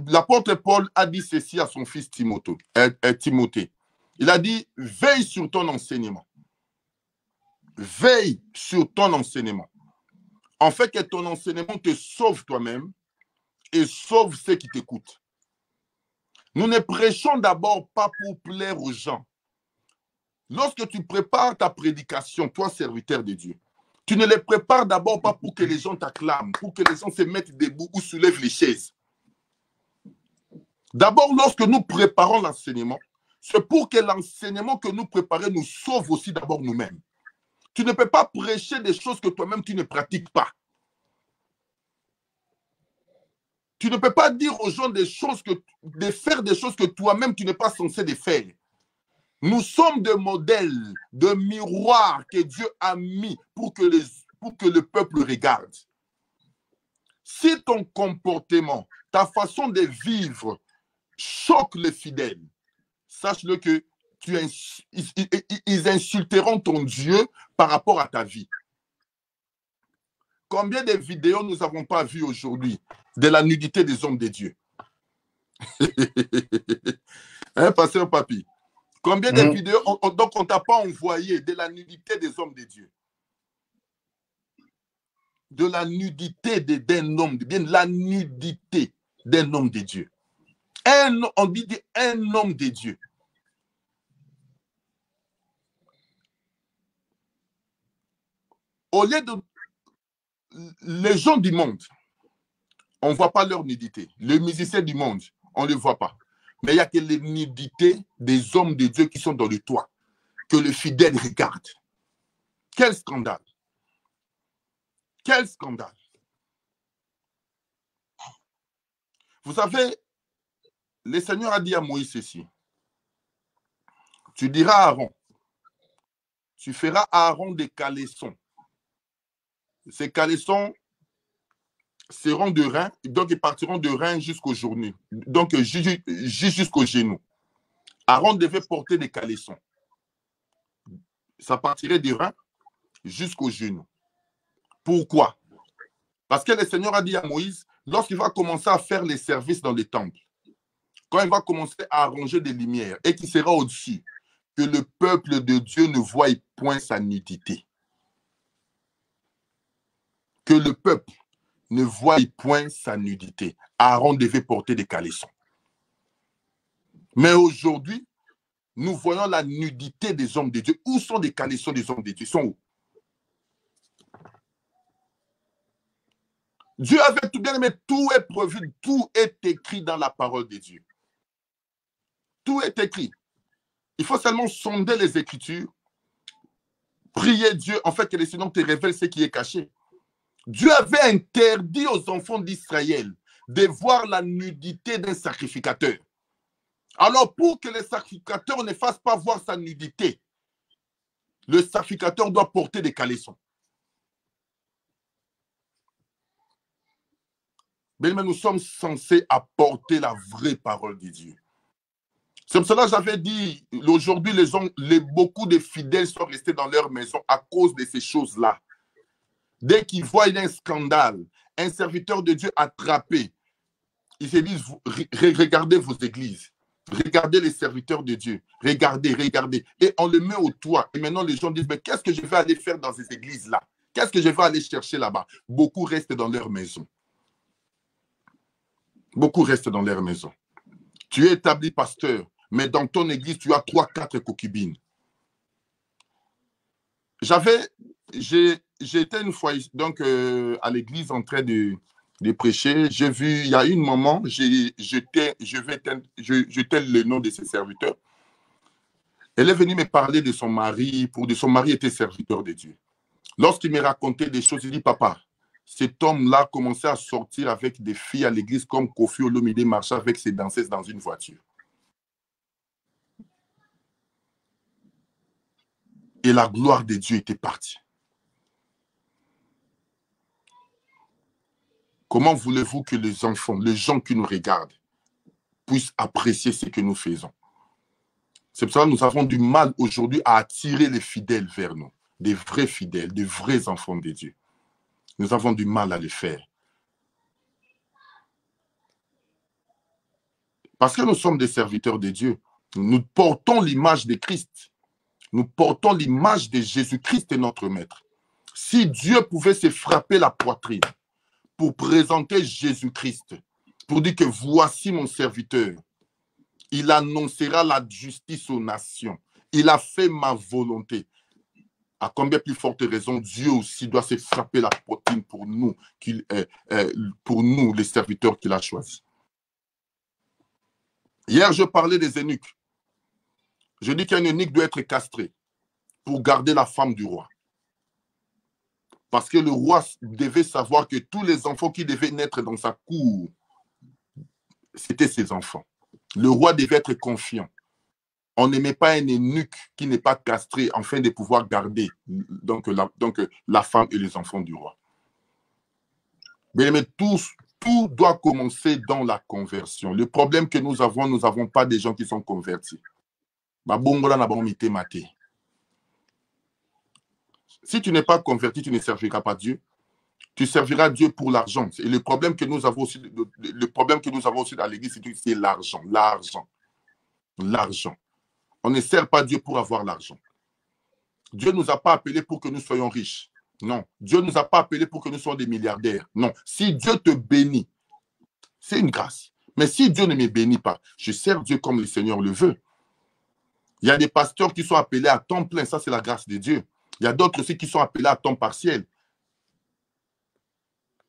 [SPEAKER 2] L'apôtre Paul a dit ceci à son fils Timothée. Il a dit, veille sur ton enseignement. Veille sur ton enseignement. En fait que ton enseignement te sauve toi-même et sauve ceux qui t'écoutent. Nous ne prêchons d'abord pas pour plaire aux gens. Lorsque tu prépares ta prédication, toi, serviteur de Dieu, tu ne les prépares d'abord pas pour que les gens t'acclament, pour que les gens se mettent debout ou soulèvent les chaises. D'abord, lorsque nous préparons l'enseignement, c'est pour que l'enseignement que nous préparons nous sauve aussi d'abord nous-mêmes. Tu ne peux pas prêcher des choses que toi-même tu ne pratiques pas. Tu ne peux pas dire aux gens de faire des choses que toi-même tu n'es pas censé de faire. Nous sommes des modèles, de miroirs que Dieu a mis pour que le peuple regarde. Si ton comportement, ta façon de vivre choque les fidèles, sache-le que ils insulteront ton Dieu par rapport à ta vie. Combien de vidéos nous n'avons pas vues aujourd'hui de la nudité des hommes de Dieu? Hein, pasteur Papi? Combien de vidéos donc on ne t'a pas envoyé de la nudité des hommes de Dieu? De la nudité d'un homme, bien la nudité d'un homme de Dieu. On dit un homme de Dieu. Au lieu de... Les gens du monde, on ne voit pas leur nudité. Les musiciens du monde, on ne les voit pas. Mais il n'y a que les nudités des hommes de Dieu qui sont dans le toit, que le fidèle regarde. Quel scandale! Quel scandale! Vous savez, le Seigneur a dit à Moïse ceci. Tu diras à Aaron, tu feras à Aaron des caleçons. Ces caleçons seront de reins, donc ils partiront de reins jusqu'aux genoux. Donc jusqu'aux genoux. Aaron devait porter des caleçons. Ça partirait des reins jusqu'aux genoux. Pourquoi? Parce que le Seigneur a dit à Moïse, lorsqu'il va commencer à faire les services dans les temples, quand il va commencer à arranger des lumières et qu'il sera au-dessus, que le peuple de Dieu ne voie point sa nudité. Que le peuple ne voie point sa nudité. Aaron devait porter des caleçons. Mais aujourd'hui, nous voyons la nudité des hommes de Dieu. Où sont les caleçons des hommes de Dieu? Ils sont où? Dieu avait tout bien, mais tout est prévu, tout est écrit dans la parole de Dieu. Tout est écrit. Il faut seulement sonder les Écritures, prier Dieu, en fait, que le Seigneur te révèle ce qui est caché. Dieu avait interdit aux enfants d'Israël de voir la nudité d'un sacrificateur. Alors, pour que le sacrificateur ne fasse pas voir sa nudité, le sacrificateur doit porter des caleçons. Mais nous sommes censés apporter la vraie parole de Dieu. C'est pour cela que j'avais dit, aujourd'hui, beaucoup de fidèles sont restés dans leur maison à cause de ces choses-là. Dès qu'ils voient un scandale, un serviteur de Dieu attrapé, ils se disent, regardez vos églises, regardez les serviteurs de Dieu, regardez. Et on le met au toit. Et maintenant, les gens disent, mais qu'est-ce que je vais aller faire dans ces églises-là? Qu'est-ce que je vais aller chercher là-bas? Beaucoup restent dans leur maison. Beaucoup restent dans leur maison. Tu es établi pasteur, mais dans ton église, tu as 3-4 concubines. J'étais une fois donc, à l'église en train de prêcher. J'ai vu, il y a une maman, je tais le nom de ses serviteurs. Elle est venue me parler de son mari, son mari était serviteur de Dieu. Lorsqu'il me racontait des choses, il dit, papa, cet homme-là commençait à sortir avec des filles à l'église comme Kofi Olomide marchait avec ses danseuses dans une voiture. Et la gloire de Dieu était partie. Comment voulez-vous que les enfants, les gens qui nous regardent, puissent apprécier ce que nous faisons? C'est pour ça que nous avons du mal aujourd'hui à attirer les fidèles vers nous, des vrais fidèles, des vrais enfants de Dieu. Nous avons du mal à le faire. Parce que nous sommes des serviteurs de Dieu. Nous portons l'image de Christ. Nous portons l'image de Jésus-Christ et notre Maître. Si Dieu pouvait se frapper la poitrine pour présenter Jésus-Christ, pour dire que voici mon serviteur, il annoncera la justice aux nations. Il a fait ma volonté. À combien plus forte raison, Dieu aussi doit se frapper la poitrine pour nous, les serviteurs qu'il a choisis. Hier, je parlais des eunuques. Je dis qu'un eunuque doit être castré pour garder la femme du roi. Parce que le roi devait savoir que tous les enfants qui devaient naître dans sa cour, c'était ses enfants. Le roi devait être confiant. On n'aimait pas un eunuque qui n'est pas castré afin de pouvoir garder la femme et les enfants du roi. Mais tout doit commencer dans la conversion. Le problème que nous n'avons pas des gens qui sont convertis. Si tu n'es pas converti, tu ne serviras pas Dieu. Tu serviras Dieu pour l'argent. Et le problème que nous avons aussi à l'église, c'est l'argent. L'argent. On ne sert pas Dieu pour avoir l'argent. Dieu ne nous a pas appelés pour que nous soyons riches. Non. Dieu ne nous a pas appelés pour que nous soyons des milliardaires. Non. Si Dieu te bénit, c'est une grâce. Mais si Dieu ne me bénit pas, je sers Dieu comme le Seigneur le veut. Il y a des pasteurs qui sont appelés à temps plein. Ça, c'est la grâce de Dieu. Il y a d'autres aussi qui sont appelés à temps partiel.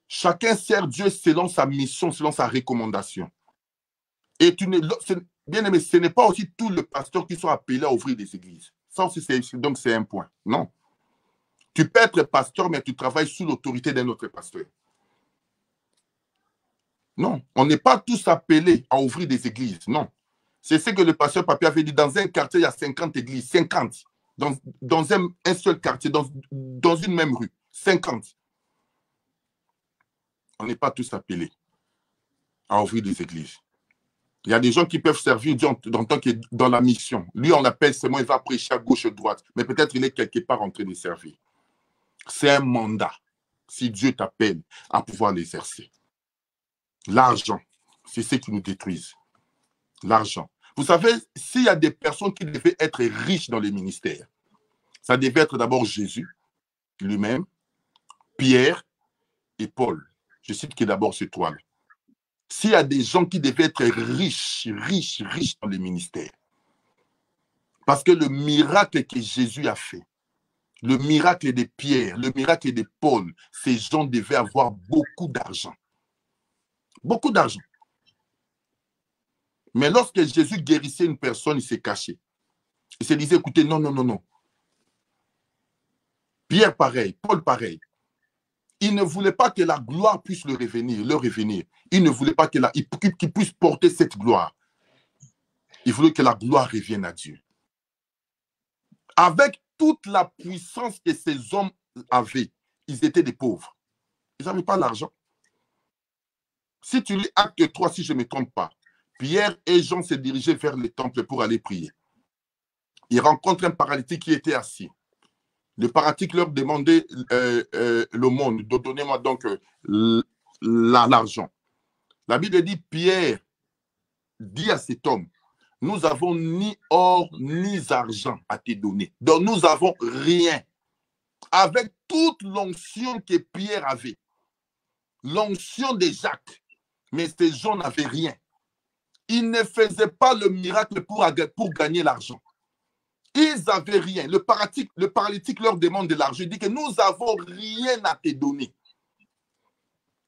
[SPEAKER 2] Chacun sert Dieu selon sa mission, selon sa recommandation. Et bien aimé, ce n'est pas aussi tous les pasteurs qui sont appelés à ouvrir des églises. Ça aussi, donc c'est un point. Non. Tu peux être pasteur, mais tu travailles sous l'autorité d'un autre pasteur. Non. On n'est pas tous appelés à ouvrir des églises. Non. C'est ce que le pasteur Papi avait dit. Dans un quartier, il y a 50 églises. 50. Dans un seul quartier, dans une même rue. 50. On n'est pas tous appelés à ouvrir des églises. Il y a des gens qui peuvent servir Dieu dans la mission. Lui, on l'appelle seulement, il va prêcher à gauche, à droite. Mais peut-être il est quelque part en train de servir. C'est un mandat. Si Dieu t'appelle à pouvoir l'exercer. L'argent, c'est ce qui nous détruise. L'argent. Vous savez, s'il y a des personnes qui devaient être riches dans les ministères, ça devait être d'abord Jésus lui-même, Pierre et Paul. Je cite que d'abord ces trois-là. S'il y a des gens qui devaient être riches dans les ministères, parce que le miracle que Jésus a fait, le miracle de Pierre, le miracle de Paul, ces gens devaient avoir beaucoup d'argent. Beaucoup d'argent. Mais lorsque Jésus guérissait une personne, il s'est caché. Il se disait, écoutez, non. Pierre pareil, Paul pareil. Il ne voulait pas que la gloire puisse leur revenir. Il ne voulait pas qu'il puisse porter cette gloire. Il voulait que la gloire revienne à Dieu. Avec toute la puissance que ces hommes avaient, ils étaient des pauvres. Ils n'avaient pas l'argent. Si tu lis Acte 3, si je ne me trompe pas, Pierre et Jean se dirigeaient vers le temple pour aller prier. Ils rencontrent un paralytique qui était assis. Le paralytique leur demandait l'aumône. Donnez-moi donc l'argent. La Bible dit, Pierre dit à cet homme, nous n'avons ni or ni argent à te donner. Donc nous n'avons rien. Avec toute l'onction que Pierre avait, l'onction de Jacques, mais ces gens n'avaient rien. Ils ne faisaient pas le miracle pour gagner l'argent. Ils n'avaient rien. Le paralytique leur demande de l'argent. Il dit que nous n'avons rien à te donner.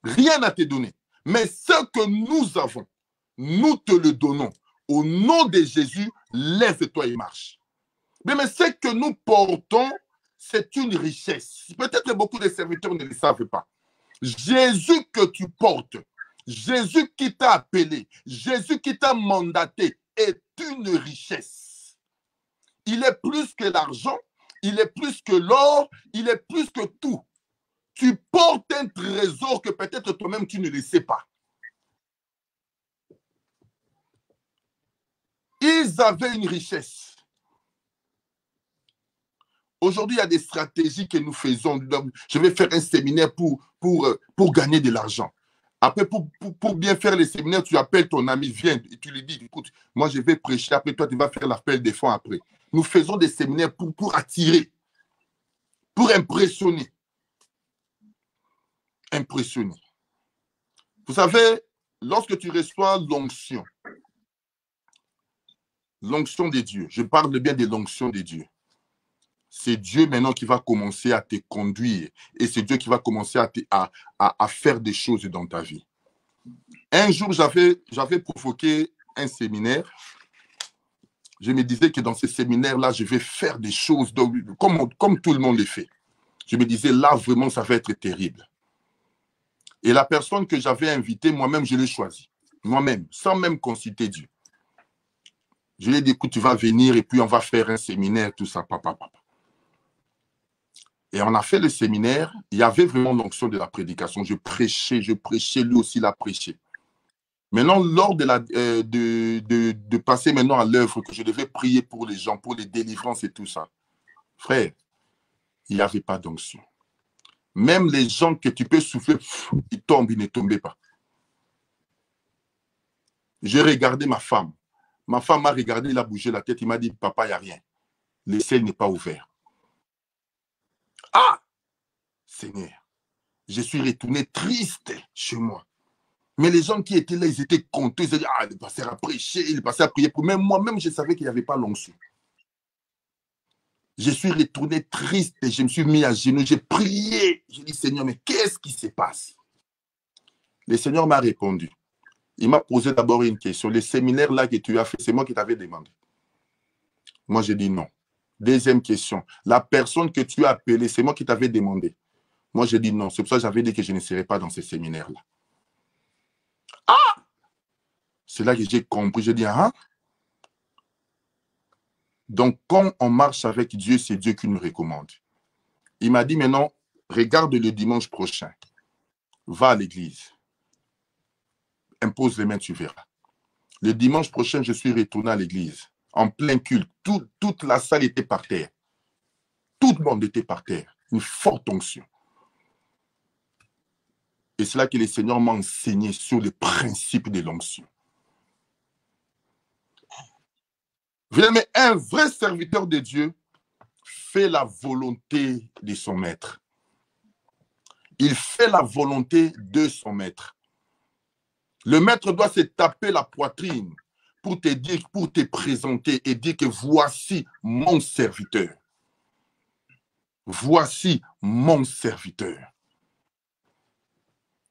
[SPEAKER 2] Rien à te donner. Mais ce que nous avons, nous te le donnons. Au nom de Jésus, lève-toi et marche. Mais ce que nous portons, c'est une richesse. Peut-être que beaucoup de serviteurs ne le savent pas. Jésus que tu portes, Jésus qui t'a appelé, Jésus qui t'a mandaté est une richesse. Il est plus que l'argent, il est plus que l'or, il est plus que tout. Tu portes un trésor que peut-être toi-même tu ne le sais pas. Ils avaient une richesse. Aujourd'hui, il y a des stratégies que nous faisons. Je vais faire un séminaire pour gagner de l'argent. Après, pour bien faire les séminaires, tu appelles ton ami, viens, et tu lui dis, écoute, moi je vais prêcher, après toi tu vas faire l'appel des fonds après. Nous faisons des séminaires pour attirer, pour impressionner. Impressionner. Vous savez, lorsque tu reçois l'onction de Dieu, je parle bien de l'onction de Dieu. C'est Dieu maintenant qui va commencer à te conduire et c'est Dieu qui va commencer à faire des choses dans ta vie. Un jour, j'avais provoqué un séminaire. Je me disais que dans ce séminaire-là, je vais faire des choses comme tout le monde les fait. Je me disais, là, vraiment, ça va être terrible. Et la personne que j'avais invitée, moi-même, je l'ai choisie. Moi-même, sans même consulter Dieu. Je lui ai dit, écoute, tu vas venir et puis on va faire un séminaire, tout ça, papa. Et on a fait le séminaire. Il y avait vraiment l'onction de la prédication. Je prêchais, lui aussi l'a prêché. Maintenant, lors de passer maintenant à l'œuvre, que je devais prier pour les gens, pour les délivrances et tout ça, frère, il n'y avait pas d'onction. Même les gens que tu peux souffler, ils tombent, ils ne tombaient pas. J'ai regardé ma femme. Ma femme m'a regardé, il a bougé la tête, il m'a dit, papa, il n'y a rien. Le ciel n'est pas ouvert. Ah, Seigneur, je suis retourné triste chez moi. Mais les gens qui étaient là, ils étaient contents. Ils disaient, ah, le pasteur a prêché, il est passé à prier pour moi. Moi-même, je savais qu'il n'y avait pas l'onction. Je suis retourné triste et je me suis mis à genoux. J'ai prié. J'ai dit, Seigneur, mais qu'est-ce qui se passe? Le Seigneur m'a répondu. Il m'a posé d'abord une question. Le séminaire là que tu as fait, c'est moi qui t'avais demandé. Moi, j'ai dit non. Deuxième question. La personne que tu as appelée, c'est moi qui t'avais demandé. Moi, j'ai dit non. C'est pour ça que j'avais dit que je ne serais pas dans ce séminaire-là. Ah! C'est là que j'ai compris. J'ai dit, ah! Donc, quand on marche avec Dieu, c'est Dieu qui nous recommande. Il m'a dit maintenant, regarde le dimanche prochain. Va à l'église. Impose les mains, tu verras. Le dimanche prochain, je suis retourné à l'église. En plein culte. Toute la salle était par terre. Tout le monde était par terre. Une forte onction. Et c'est là que le Seigneur m'a enseigné sur les principes de l'onction. Mais un vrai serviteur de Dieu fait la volonté de son maître. Il fait la volonté de son maître. Le maître doit se taper la poitrine pour te dire, pour te présenter et dire que voici mon serviteur. Voici mon serviteur.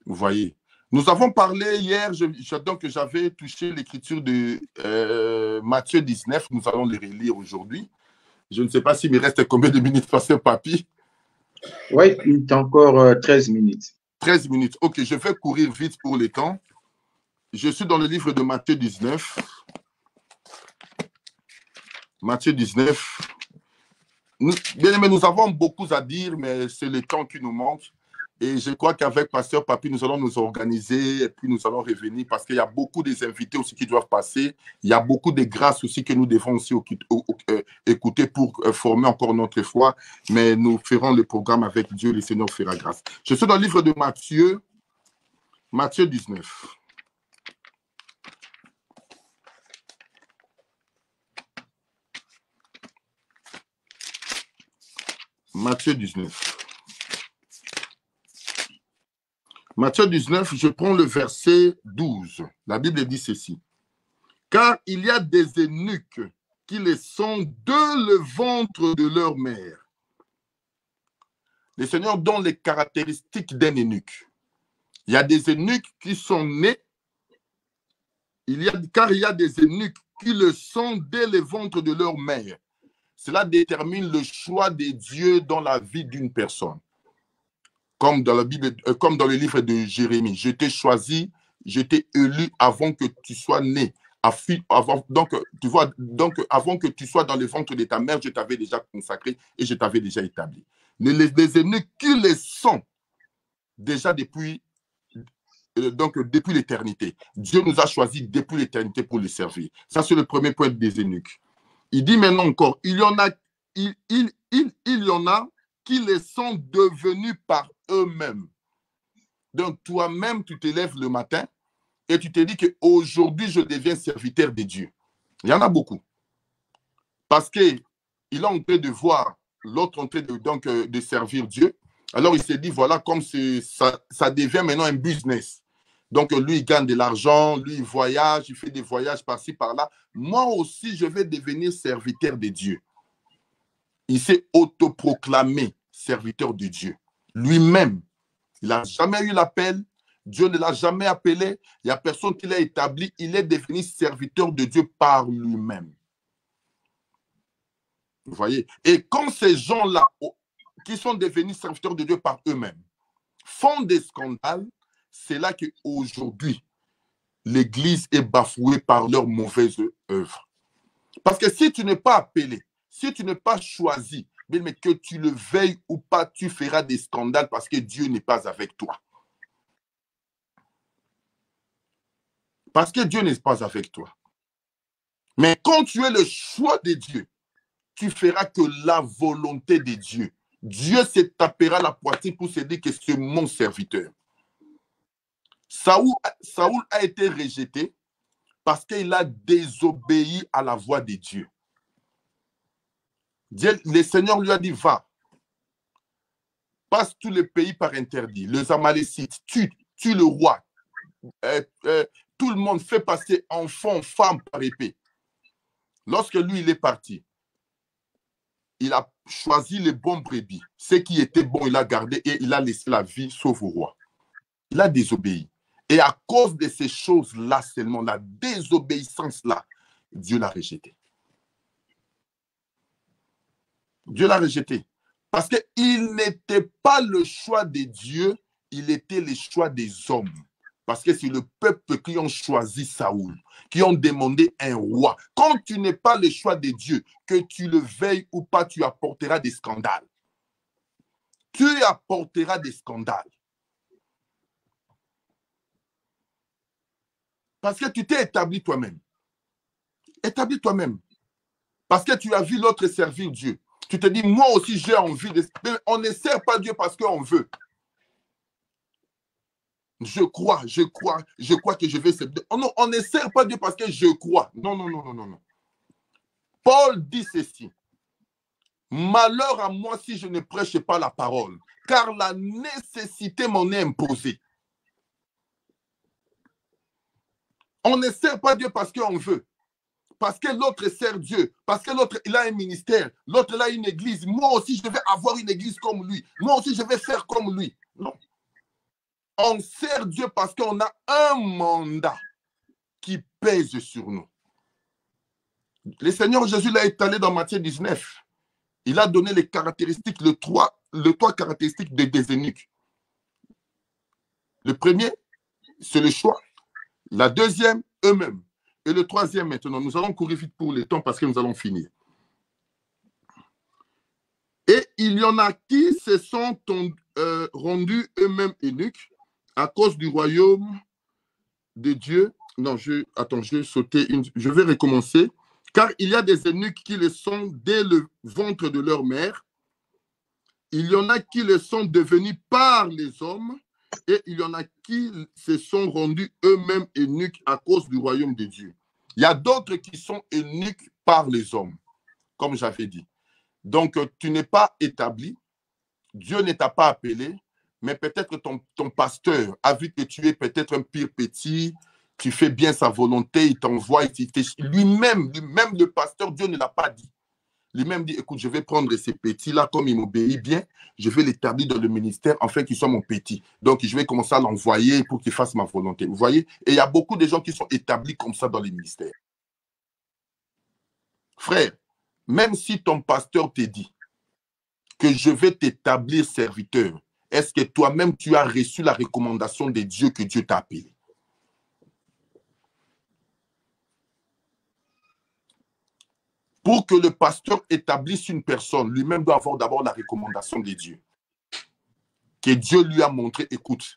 [SPEAKER 2] Vous voyez. Nous avons parlé hier, donc j'avais touché l'écriture de Matthieu 19. Nous allons le relire aujourd'hui. Je ne sais pas s'il me reste combien de minutes, pasteur Papi.
[SPEAKER 1] Oui, il y a encore 13 minutes.
[SPEAKER 2] 13 minutes. Ok, je vais courir vite pour le temps. Je suis dans le livre de Matthieu 19. Matthieu 19. Bien aimé, nous avons beaucoup à dire, mais c'est le temps qui nous manque. Et je crois qu'avec Pasteur Papi, nous allons nous organiser et puis nous allons revenir parce qu'il y a beaucoup des invités aussi qui doivent passer. Il y a beaucoup de grâces aussi que nous devons aussi écouter pour former encore notre foi. Mais nous ferons le programme avec Dieu, le Seigneur fera grâce. Je suis dans le livre de Matthieu, Matthieu 19. Matthieu 19. Matthieu 19, je prends le verset 12. La Bible dit ceci. Car il y a des eunuques qui les sont de le ventre de leur mère. Le Seigneur donne les caractéristiques d'un eunuque. Il y a des eunuques qui sont nés, car il y a des eunuques qui le sont dès le ventre de leur mère. Cela détermine le choix de Dieu dans la vie d'une personne. Comme dans la Bible, comme dans le livre de Jérémie, je t'ai choisi, je t'ai élu avant que tu sois né. Donc, tu vois, avant que tu sois dans le ventre de ta mère, je t'avais déjà consacré et je t'avais déjà établi. Les eunuques qui les sont déjà depuis l'éternité. Dieu nous a choisis depuis l'éternité pour le servir. Ça, c'est le premier point des eunuques. Il dit maintenant encore, il y en a qui les sont devenus par eux-mêmes. Donc, toi-même, tu te lèves le matin et tu te dis qu'aujourd'hui, je deviens serviteur de Dieu. Il y en a beaucoup. Parce qu'il est en train de voir l'autre en train de servir Dieu. Alors, il s'est dit, voilà, comme ça devient maintenant un business. Donc, lui, il gagne de l'argent, lui, il voyage, il fait des voyages par-ci, par-là. Moi aussi, je vais devenir serviteur de Dieu. Il s'est autoproclamé serviteur de Dieu. Lui-même, il n'a jamais eu l'appel. Dieu ne l'a jamais appelé. Il n'y a personne qui l'a établi. Il est devenu serviteur de Dieu par lui-même. Vous voyez? Et quand ces gens-là, qui sont devenus serviteurs de Dieu par eux-mêmes, font des scandales, c'est là qu'aujourd'hui, l'Église est bafouée par leurs mauvaises œuvres. Parce que si tu n'es pas appelé, si tu n'es pas choisi, mais que tu le veuilles ou pas, tu feras des scandales parce que Dieu n'est pas avec toi. Parce que Dieu n'est pas avec toi. Mais quand tu es le choix de Dieu, tu feras que la volonté de Dieu. Dieu se tapera la poitrine pour se dire que c'est mon serviteur. Saoul a été rejeté parce qu'il a désobéi à la voix de Dieu. Le Seigneur lui a dit, va, passe tous les pays par interdit. Les Amalécites, tue le roi. Tout le monde fait passer enfants, femmes par épée. Lorsque lui, il est parti, il a choisi les bons brebis. Ce qui était bon, il a gardé et il a laissé la vie sauf au roi. Il a désobéi. Et à cause de ces choses-là seulement, la désobéissance-là, Dieu l'a rejeté. Dieu l'a rejeté. Parce qu'il n'était pas le choix de Dieu, il était le choix des hommes. Parce que c'est le peuple qui ont choisi Saoul, qui ont demandé un roi. Quand tu n'es pas le choix de Dieu, que tu le veuilles ou pas, tu apporteras des scandales. Tu apporteras des scandales. Parce que tu t'es établi toi-même. Établis toi-même. Parce que tu as vu l'autre servir Dieu. Tu te dis, moi aussi j'ai envie de... On ne sert pas Dieu parce qu'on veut. Je crois que je vais servir. Oh non, on ne sert pas Dieu parce que je crois. Non, non, non, non, non, non. Paul dit ceci. Malheur à moi si je ne prêche pas la parole, car la nécessité m'en est imposée. On ne sert pas Dieu parce qu'on veut. Parce que l'autre sert Dieu, parce que l'autre, il a un ministère, l'autre, il a une église. Moi aussi, je vais avoir une église comme lui. Moi aussi, je vais faire comme lui. Non. On sert Dieu parce qu'on a un mandat qui pèse sur nous. Le Seigneur Jésus l'a étalé dans Matthieu 19. Il a donné les caractéristiques, les trois caractéristiques des eunuques. Le premier, c'est le choix. La deuxième, eux-mêmes. Et le troisième, maintenant, nous allons courir vite pour le temps parce que nous allons finir. Et il y en a qui se sont rendus eux-mêmes eunuques à cause du royaume de Dieu. Non, attends, je vais sauter je vais recommencer. Car il y a des eunuques qui le sont dès le ventre de leur mère. Il y en a qui le sont devenus par les hommes. Et il y en a qui se sont rendus eux-mêmes eunuques à cause du royaume de Dieu. Il y a d'autres qui sont eunuques par les hommes, comme j'avais dit. Donc, tu n'es pas établi. Dieu ne t'a pas appelé, mais peut-être ton pasteur a vu que tu es peut-être un pire petit, tu fais bien sa volonté, il t'envoie, lui-même, le pasteur, Dieu ne l'a pas dit. Lui-même dit, écoute, je vais prendre ces petits-là, comme il m'obéit bien, je vais l'établir dans le ministère, afin qu'il soit mon petit. Donc, je vais commencer à l'envoyer pour qu'il fasse ma volonté. Vous voyez? Et il y a beaucoup de gens qui sont établis comme ça dans les ministères. Frère, même si ton pasteur te dit que je vais t'établir serviteur, est-ce que toi-même, tu as reçu la recommandation de Dieu que Dieu t'a appelé? Pour que le pasteur établisse une personne, lui-même doit avoir d'abord la recommandation de Dieu. Que Dieu lui a montré, écoute,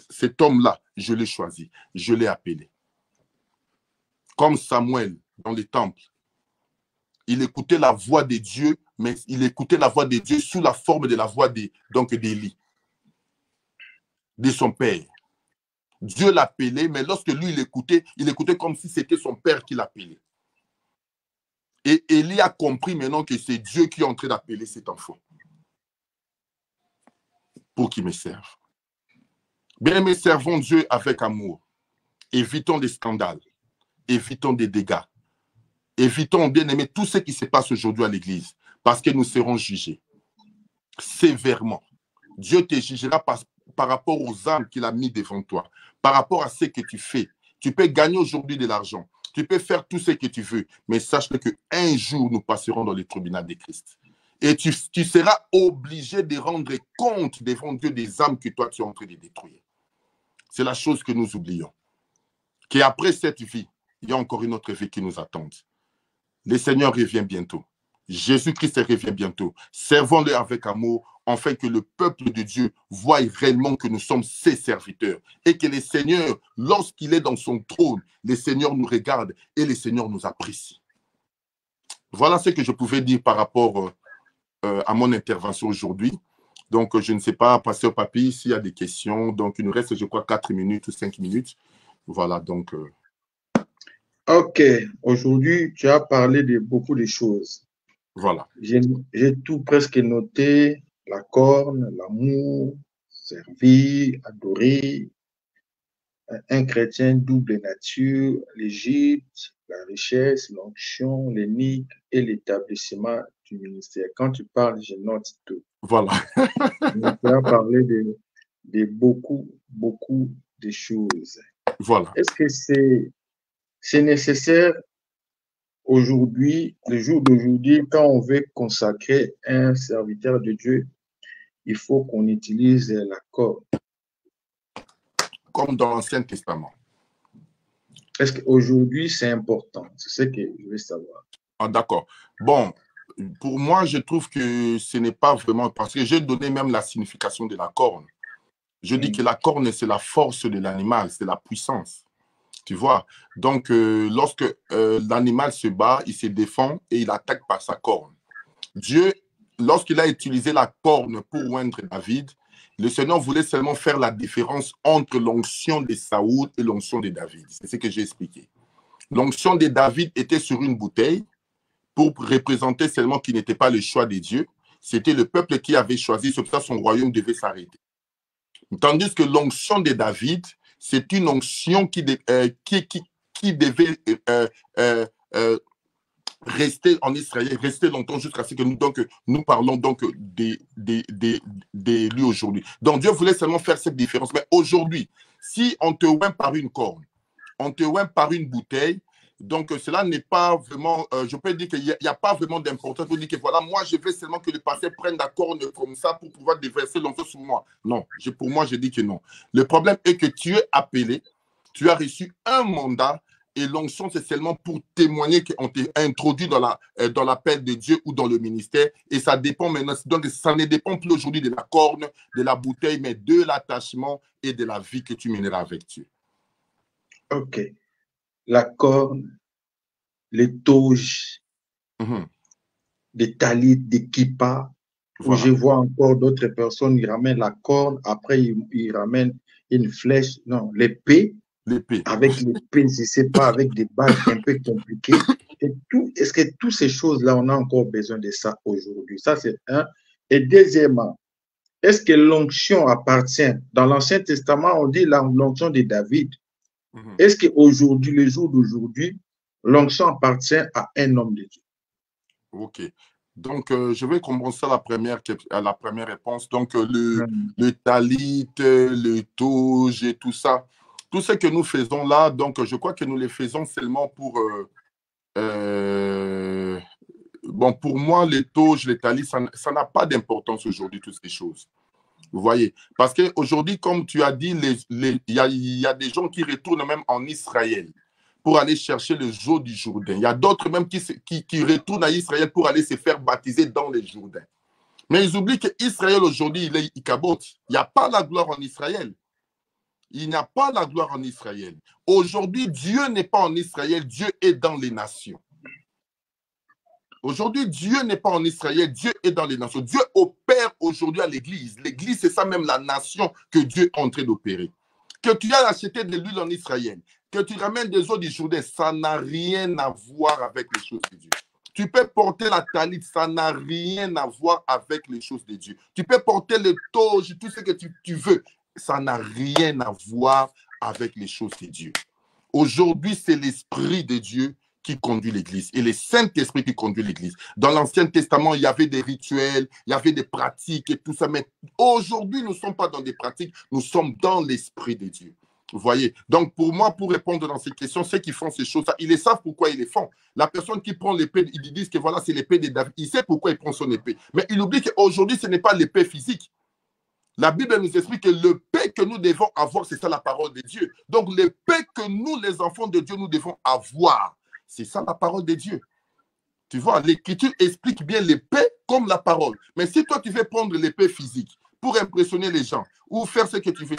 [SPEAKER 2] cet homme-là, je l'ai choisi, je l'ai appelé. Comme Samuel dans les temples, il écoutait la voix de Dieu, mais il écoutait la voix de Dieu sous la forme de la voix d'Élie, de son père. Dieu l'appelait, mais lorsque lui, il écoutait comme si c'était son père qui l'appelait. Et Élie a compris maintenant que c'est Dieu qui est en train d'appeler cet enfant pour qu'il me serve. Bien-aimés, servons Dieu avec amour. Évitons des scandales. Évitons des dégâts. Évitons, bien-aimés, tout ce qui se passe aujourd'hui à l'église, parce que nous serons jugés sévèrement. Dieu te jugera par rapport aux âmes qu'il a mis devant toi, par rapport à ce que tu fais. Tu peux gagner aujourd'hui de l'argent. Tu peux faire tout ce que tu veux, mais sache qu'un jour, nous passerons dans le tribunal de Christ. Et tu seras obligé de rendre compte devant Dieu des âmes que toi, tu es en train de détruire. C'est la chose que nous oublions. Qu'après cette vie, il y a encore une autre vie qui nous attend. Le Seigneur revient bientôt. Jésus-Christ revient bientôt. Servons-le avec amour, afin que le peuple de Dieu voie réellement que nous sommes ses serviteurs. Et que le Seigneur, lorsqu'il est dans son trône, le Seigneur nous regarde et le Seigneur nous apprécie. Voilà ce que je pouvais dire par rapport à mon intervention aujourd'hui. Donc, je ne sais pas, Pasteur Papi, s'il y a des questions. Donc, il nous reste, je crois, 4 minutes ou 5 minutes. Voilà, donc...
[SPEAKER 1] Ok, aujourd'hui, tu as parlé de beaucoup de choses.
[SPEAKER 2] Voilà.
[SPEAKER 1] J'ai tout presque noté, la corne, l'amour, servir, adorer, un chrétien double nature, l'Égypte, la richesse, l'onction, l'énigme et l'établissement du ministère. Quand tu parles, je note tout.
[SPEAKER 2] Voilà.
[SPEAKER 1] Tu as parlé de beaucoup de choses.
[SPEAKER 2] Voilà.
[SPEAKER 1] Est-ce que c'est nécessaire aujourd'hui, le jour d'aujourd'hui, quand on veut consacrer un serviteur de Dieu, il faut qu'on utilise la corde?
[SPEAKER 2] Comme dans l'Ancien Testament.
[SPEAKER 1] Est-ce qu'aujourd'hui, c'est important? C'est ce que je veux savoir.
[SPEAKER 2] Ah, d'accord. Bon, pour moi, je trouve que ce n'est pas vraiment... Parce que j'ai donné même la signification de la corne. Je dis que la corne, c'est la force de l'animal, c'est la puissance. Tu vois? Donc, lorsque l'animal se bat, il se défend et il attaque par sa corne. Dieu, lorsqu'il a utilisé la corne pour oindre David, le Seigneur voulait seulement faire la différence entre l'onction de Saoul et l'onction de David. C'est ce que j'ai expliqué. L'onction de David était sur une bouteille pour représenter seulement qu'il n'était pas le choix de Dieu. C'était le peuple qui avait choisi, c'est pour ça que son royaume devait s'arrêter. Tandis que l'onction de David, c'est une onction qui devait rester en Israël, rester longtemps jusqu'à ce que nous parlons donc de lui aujourd'hui. Donc Dieu voulait seulement faire cette différence. Mais aujourd'hui, si on te oint par une corne, on te oint par une bouteille, donc cela n'est pas vraiment, je peux dire qu'il n'y a pas vraiment d'importance pour dire que voilà, moi je veux seulement que le pasteur prenne la corne comme ça pour pouvoir déverser l'onction sur moi. Non, pour moi je dis que non. Le problème est que tu es appelé, tu as reçu un mandat et l'onction, c'est seulement pour témoigner qu'on t'est introduit dans l'appel de Dieu ou dans le ministère. Et ça dépend maintenant. Donc, ça ne dépend plus aujourd'hui de la corne, de la bouteille, mais de l'attachement et de la vie que tu mèneras avec Dieu.
[SPEAKER 1] Ok. La corne, les toges, des talis, des kippas, où je vois encore d'autres personnes, ils ramènent la corne, après ils ramènent une flèche, non, l'épée. Avec l'épée, je ne sais pas, avec des bases un peu compliquées. Est-ce que toutes ces choses-là, on a encore besoin de ça aujourd'hui? Ça, c'est un. Et deuxièmement, est-ce que l'onction appartient? Dans l'Ancien Testament, on dit l'onction de David. Est-ce qu'aujourd'hui, le jour d'aujourd'hui, l'onction appartient à un homme de Dieu?
[SPEAKER 2] Ok. Donc, je vais commencer à la première réponse. Donc, le talit, le touge et tout ça, tout ce que nous faisons là, donc je crois que nous les faisons seulement pour... bon, pour moi, les touges, les talis, ça n'a pas d'importance aujourd'hui, toutes ces choses. Vous voyez? Parce qu'aujourd'hui, comme tu as dit, il y a des gens qui retournent même en Israël pour aller chercher le jour du Jourdain. Il y a d'autres même qui retournent à Israël pour aller se faire baptiser dans le Jourdain. Mais ils oublient qu'Israël aujourd'hui, il est Ikabot. Il n'y a pas la gloire en Israël. Il n'y a pas la gloire en Israël. Aujourd'hui, Dieu n'est pas en Israël, Dieu est dans les nations. Aujourd'hui, Dieu n'est pas en Israël, Dieu est dans les nations. Dieu opère aujourd'hui à l'Église. L'Église, c'est ça même la nation que Dieu est en train d'opérer. Que tu aies acheté de l'huile en Israël, que tu ramènes des eaux du Jourdain, ça n'a rien à voir avec les choses de Dieu. Tu peux porter la talit, ça n'a rien à voir avec les choses de Dieu. Tu peux porter le toge, tout ce que tu veux, ça n'a rien à voir avec les choses de Dieu. Aujourd'hui, c'est l'Esprit de Dieu qui conduit l'Église et le Saint-Esprit qui conduit l'Église. Dans l'Ancien Testament, il y avait des rituels, il y avait des pratiques et tout ça, mais aujourd'hui, nous ne sommes pas dans des pratiques, nous sommes dans l'Esprit de Dieu. Vous voyez? Donc, pour moi, pour répondre dans ces questions, ceux qui font ces choses-là, ils le savent pourquoi ils les font. La personne qui prend l'épée, ils disent que voilà, c'est l'épée de David. Il sait pourquoi il prend son épée. Mais il oublie qu'aujourd'hui, ce n'est pas l'épée physique. La Bible nous explique que l'épée que nous devons avoir, c'est ça la parole de Dieu. Donc, l'épée que nous, les enfants de Dieu, nous devons avoir, c'est ça la parole de Dieu. Tu vois, l'Écriture explique bien l'épée comme la parole. Mais si toi, tu veux prendre l'épée physique pour impressionner les gens ou faire ce que tu veux,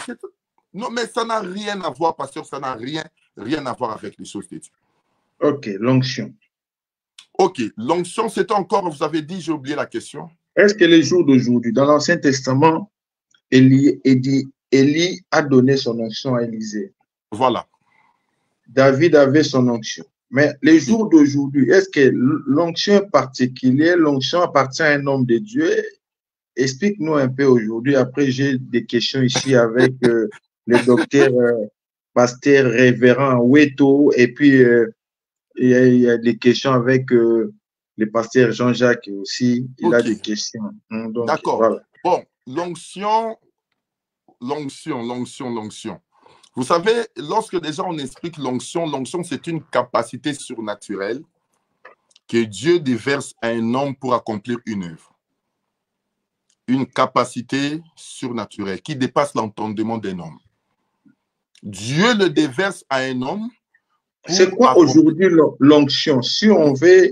[SPEAKER 2] non, mais ça n'a rien à voir, pasteur, ça n'a rien à voir avec les choses de Dieu.
[SPEAKER 1] Ok, l'onction.
[SPEAKER 2] Ok, l'onction, c'est encore, vous avez dit, j'ai oublié la question.
[SPEAKER 1] Est-ce que les jours d'aujourd'hui, dans l'Ancien Testament, Élie a donné son onction à Élisée?
[SPEAKER 2] Voilà.
[SPEAKER 1] David avait son onction. Mais les jours d'aujourd'hui, est-ce que l'onction particulière, l'onction appartient à un homme de Dieu? Explique-nous un peu aujourd'hui. Après, j'ai des questions ici avec le docteur pasteur révérend Weto. Et puis, il y a des questions avec le pasteur Jean-Jacques aussi. Il a des questions.
[SPEAKER 2] D'accord.
[SPEAKER 1] Voilà.
[SPEAKER 2] Bon, l'onction. Vous savez, lorsque déjà on explique l'onction, l'onction c'est une capacité surnaturelle que Dieu déverse à un homme pour accomplir une œuvre. Une capacité surnaturelle qui dépasse l'entendement d'un homme. Dieu le déverse à un homme.
[SPEAKER 1] C'est quoi aujourd'hui l'onction? Si on veut,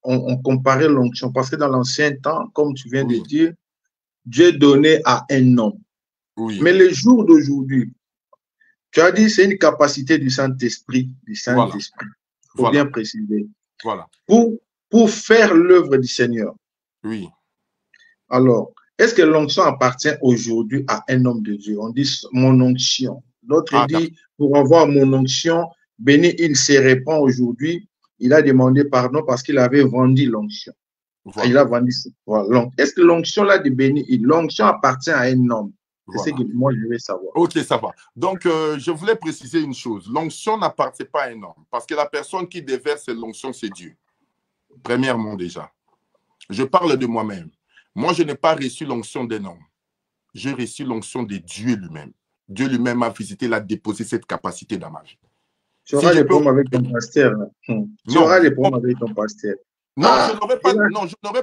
[SPEAKER 1] on comparait l'onction, parce que dans l'ancien temps, comme tu viens de dire, Dieu donnait à un homme.
[SPEAKER 2] Oui.
[SPEAKER 1] Mais les jours d'aujourd'hui, tu as dit c'est une capacité du Saint-Esprit. Il faut bien préciser.
[SPEAKER 2] Voilà.
[SPEAKER 1] Pour faire l'œuvre du Seigneur.
[SPEAKER 2] Oui.
[SPEAKER 1] Alors, est-ce que l'onction appartient aujourd'hui à un homme de Dieu? On dit mon onction. D'autres disent, pour avoir mon onction, béni, il se répand aujourd'hui. Il a demandé pardon parce qu'il avait vendu l'onction. Voilà. Il a vendu. Voilà. Est-ce que l'onction là de béni, l'onction appartient à un homme? Voilà. C'est ce que moi je veux savoir.
[SPEAKER 2] Ok, ça va. Donc, je voulais préciser une chose. L'onction n'appartient pas à un homme parce que la personne qui déverse l'onction, c'est Dieu. Premièrement déjà. Je parle de moi-même. Moi, je n'ai pas reçu l'onction d'un homme. J'ai reçu l'onction de Dieu lui-même. Dieu lui-même m'a visité, il a déposé cette capacité dans ma vie.
[SPEAKER 1] Tu auras des problèmes avec ton pasteur. Tu auras des problèmes avec ton pasteur.
[SPEAKER 2] Non, je n'aurai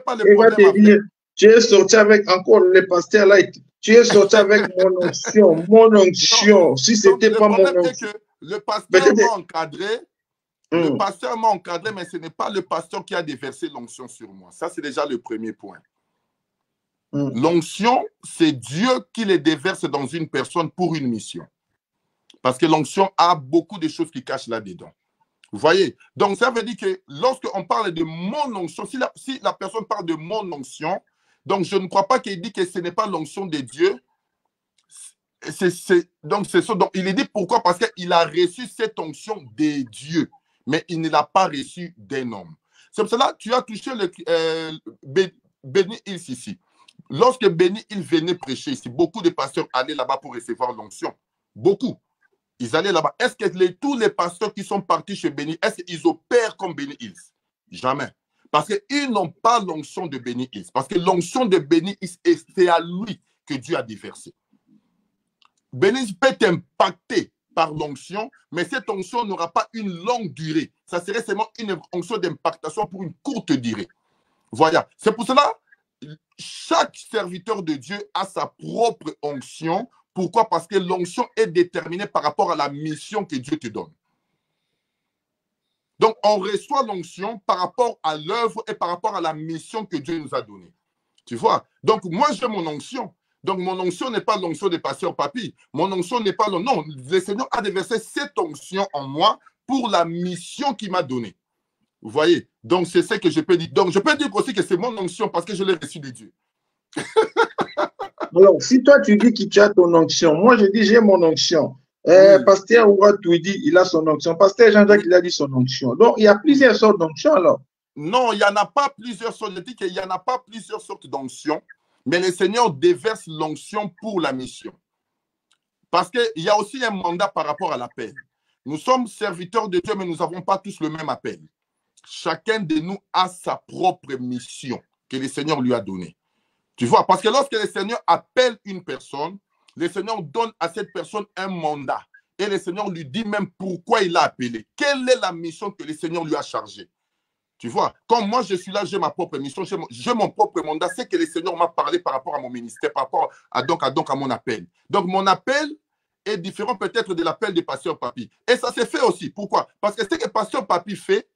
[SPEAKER 2] pas, les problèmes
[SPEAKER 1] avec... Dire, tu es sorti avec encore le pasteur là. Tu es sorti avec mon onction. Mon onction. Si ce n'était pas mon onction.
[SPEAKER 2] Le pasteur m'a encadré. Le pasteur m'a encadré, mais ce n'est pas le pasteur qui a déversé l'onction sur moi. Ça, c'est déjà le premier point. L'onction, c'est Dieu qui les déverse dans une personne pour une mission. Parce que l'onction a beaucoup de choses qui cachent là-dedans. Vous voyez? Donc, ça veut dire que lorsqu'on parle de mon onction, si la personne parle de mon onction, donc je ne crois pas qu'il dit que ce n'est pas l'onction de Dieu. Donc, il est dit pourquoi? Parce qu'il a reçu cette onction de Dieu, mais il ne l'a pas reçue d'un homme. C'est pour cela que tu as touché Benny Hills ici. Lorsque Benny Hill venait prêcher ici, beaucoup de pasteurs allaient là-bas pour recevoir l'onction. Beaucoup. Ils allaient là-bas. Est-ce que tous les pasteurs qui sont partis chez Benny, est-ce qu'ils opèrent comme Benny Hills? Jamais. Parce qu'ils n'ont pas l'onction de Benny Hills. Parce que l'onction de Benny Hills, c'est à lui que Dieu a déversé. Benny Hills peut t'impacter par l'onction, mais cette onction n'aura pas une longue durée. Ça serait seulement une onction d'impactation pour une courte durée. Voilà. C'est pour cela chaque serviteur de Dieu a sa propre onction. Pourquoi? Parce que l'onction est déterminée par rapport à la mission que Dieu te donne. Donc, on reçoit l'onction par rapport à l'œuvre et par rapport à la mission que Dieu nous a donnée. Tu vois? Donc, moi, j'ai mon onction. Donc, mon onction n'est pas l'onction des pasteurs papy. Mon onction n'est pas... Non, le Seigneur a déversé cette onction en moi pour la mission qu'il m'a donnée. Vous voyez? Donc, c'est ce que je peux dire. Donc, je peux dire aussi que c'est mon onction parce que je l'ai reçu de Dieu.
[SPEAKER 1] Alors, si toi, tu dis que tu as ton onction, moi, je dis j'ai mon onction. Oui. Pasteur Ouatou, il dit il a son onction. Pasteur Jean-Jacques, il a dit son onction. Donc, il y a plusieurs sortes d'onction, alors.
[SPEAKER 2] Non, il n'y en a pas plusieurs sortes. Je dis qu'il n'y en a pas plusieurs sortes d'onction, mais le Seigneur déverse l'onction pour la mission. Parce qu'il y a aussi un mandat par rapport à l'appel. Nous sommes serviteurs de Dieu, mais nous n'avons pas tous le même appel. Chacun de nous a sa propre mission que le Seigneur lui a donnée. Tu vois, parce que lorsque le Seigneur appelle une personne, le Seigneur donne à cette personne un mandat. Et le Seigneur lui dit même pourquoi il l'a appelé. Quelle est la mission que le Seigneur lui a chargée? Tu vois, comme moi je suis là, j'ai ma propre mission, j'ai mon propre mandat. C'est que le Seigneur m'a parlé par rapport à mon ministère, par rapport à mon appel. Donc mon appel est différent peut-être de l'appel du pasteur Papy. Et ça s'est fait aussi. Pourquoi? Parce que ce que le pasteur Papy fait,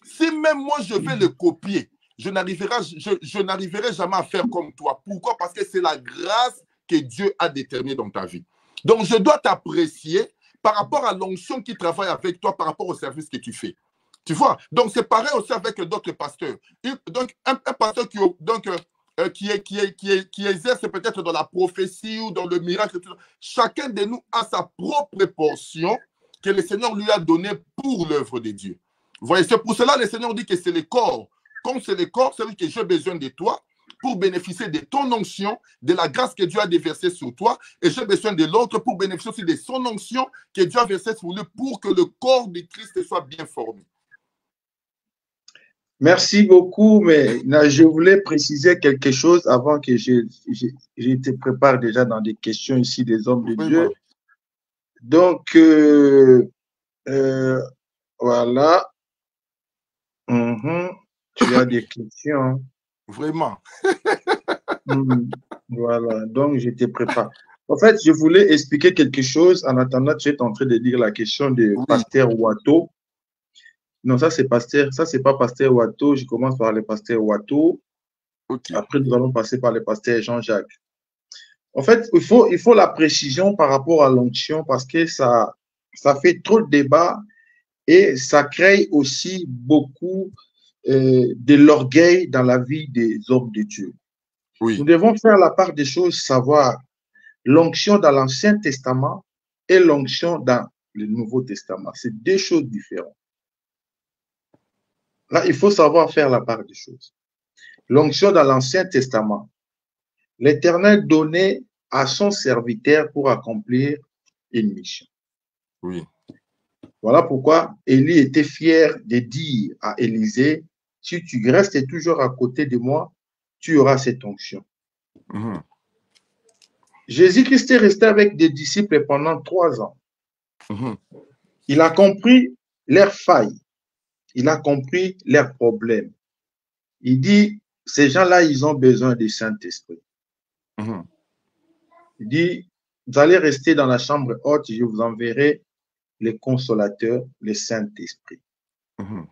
[SPEAKER 2] si même moi je vais le copier, je n'arriverai jamais à faire comme toi. Pourquoi? Parce que c'est la grâce que Dieu a déterminée dans ta vie. Donc, je dois t'apprécier par rapport à l'onction qui travaille avec toi, par rapport au service que tu fais. Tu vois? Donc, c'est pareil aussi avec d'autres pasteurs. Donc, un pasteur qui exerce peut-être dans la prophétie ou dans le miracle, chacun de nous a sa propre portion que le Seigneur lui a donnée pour l'œuvre de Dieu. Vous voyez, c'est pour cela que le Seigneur dit que c'est le corps. Comme c'est le corps, c'est-à-dire que j'ai besoin de toi pour bénéficier de ton onction, de la grâce que Dieu a déversée sur toi, et j'ai besoin de l'autre pour bénéficier aussi de son onction que Dieu a versée sur lui pour que le corps de Christ soit bien formé.
[SPEAKER 1] Merci beaucoup, mais là, je voulais préciser quelque chose avant que je te prépare déjà dans des questions ici des hommes de Dieu. Donc, voilà. Tu as des questions.
[SPEAKER 2] Vraiment.
[SPEAKER 1] Voilà, donc je te prépare. En fait, je voulais expliquer quelque chose. En attendant, tu es en train de lire la question de pasteur Ouattau. Non, ça c'est pasteur, ça c'est pas pasteur Ouattau. Je commence par le pasteur Ouattau. Okay. Après, nous allons passer par le pasteur Jean-Jacques. En fait, il faut la précision par rapport à l'onction parce que ça fait trop de débats et ça crée aussi beaucoup de l'orgueil dans la vie des hommes de Dieu. Oui. Nous devons faire la part des choses, savoir l'onction dans l'Ancien Testament et l'onction dans le Nouveau Testament. C'est deux choses différentes. Là, il faut savoir faire la part des choses. L'onction dans l'Ancien Testament, l'Éternel donnait à son serviteur pour accomplir une mission.
[SPEAKER 2] Oui.
[SPEAKER 1] Voilà pourquoi Élie était fier de dire à Élisée, si tu restes toujours à côté de moi, tu auras cette onction. Jésus-Christ est resté avec des disciples pendant 3 ans. Il a compris leurs failles. Il a compris leurs problèmes. Il dit, ces gens-là, ils ont besoin du Saint-Esprit. Il dit, vous allez rester dans la chambre haute, je vous enverrai le consolateur, le Saint-Esprit.
[SPEAKER 2] Mhm.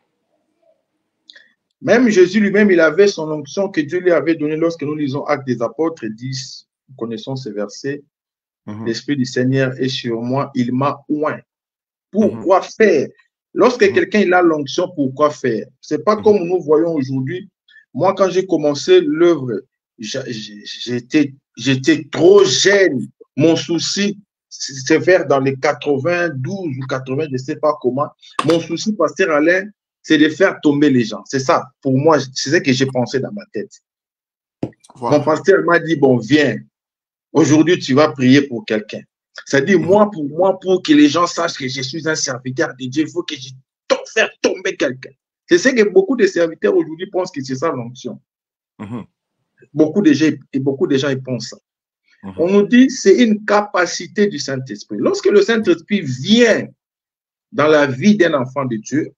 [SPEAKER 1] Même Jésus lui-même, il avait son onction que Dieu lui avait donnée lorsque nous lisons Actes des Apôtres 10, nous connaissons ce verset.
[SPEAKER 2] Mhm.
[SPEAKER 1] L'Esprit du Seigneur est sur moi, il m'a oint.
[SPEAKER 2] Mhm.
[SPEAKER 1] Pourquoi faire? Lorsque
[SPEAKER 2] Mhm.
[SPEAKER 1] quelqu'un il a l'onction, pourquoi faire? C'est pas
[SPEAKER 2] Mhm.
[SPEAKER 1] comme nous voyons aujourd'hui. Moi, quand j'ai commencé l'œuvre, j'étais trop jeune. Mon souci, c'est vers dans les 92 ou 80, je ne sais pas comment. Mon souci, pasteur Alain, c'est de faire tomber les gens. C'est ça, pour moi, c'est ce que j'ai pensé dans ma tête.
[SPEAKER 2] Voilà.
[SPEAKER 1] Mon pasteur m'a dit, bon, viens, aujourd'hui, tu vas prier pour quelqu'un. C'est-à-dire, moi, pour que les gens sachent que je suis un serviteur de Dieu, il faut que je fasse tomber quelqu'un. C'est ce que beaucoup de serviteurs aujourd'hui pensent que c'est ça l'onction.
[SPEAKER 2] Mhm.
[SPEAKER 1] Beaucoup de gens ils pensent ça.
[SPEAKER 2] Mhm.
[SPEAKER 1] On nous dit c'est une capacité du Saint-Esprit. Lorsque le Saint-Esprit vient dans la vie d'un enfant de Dieu,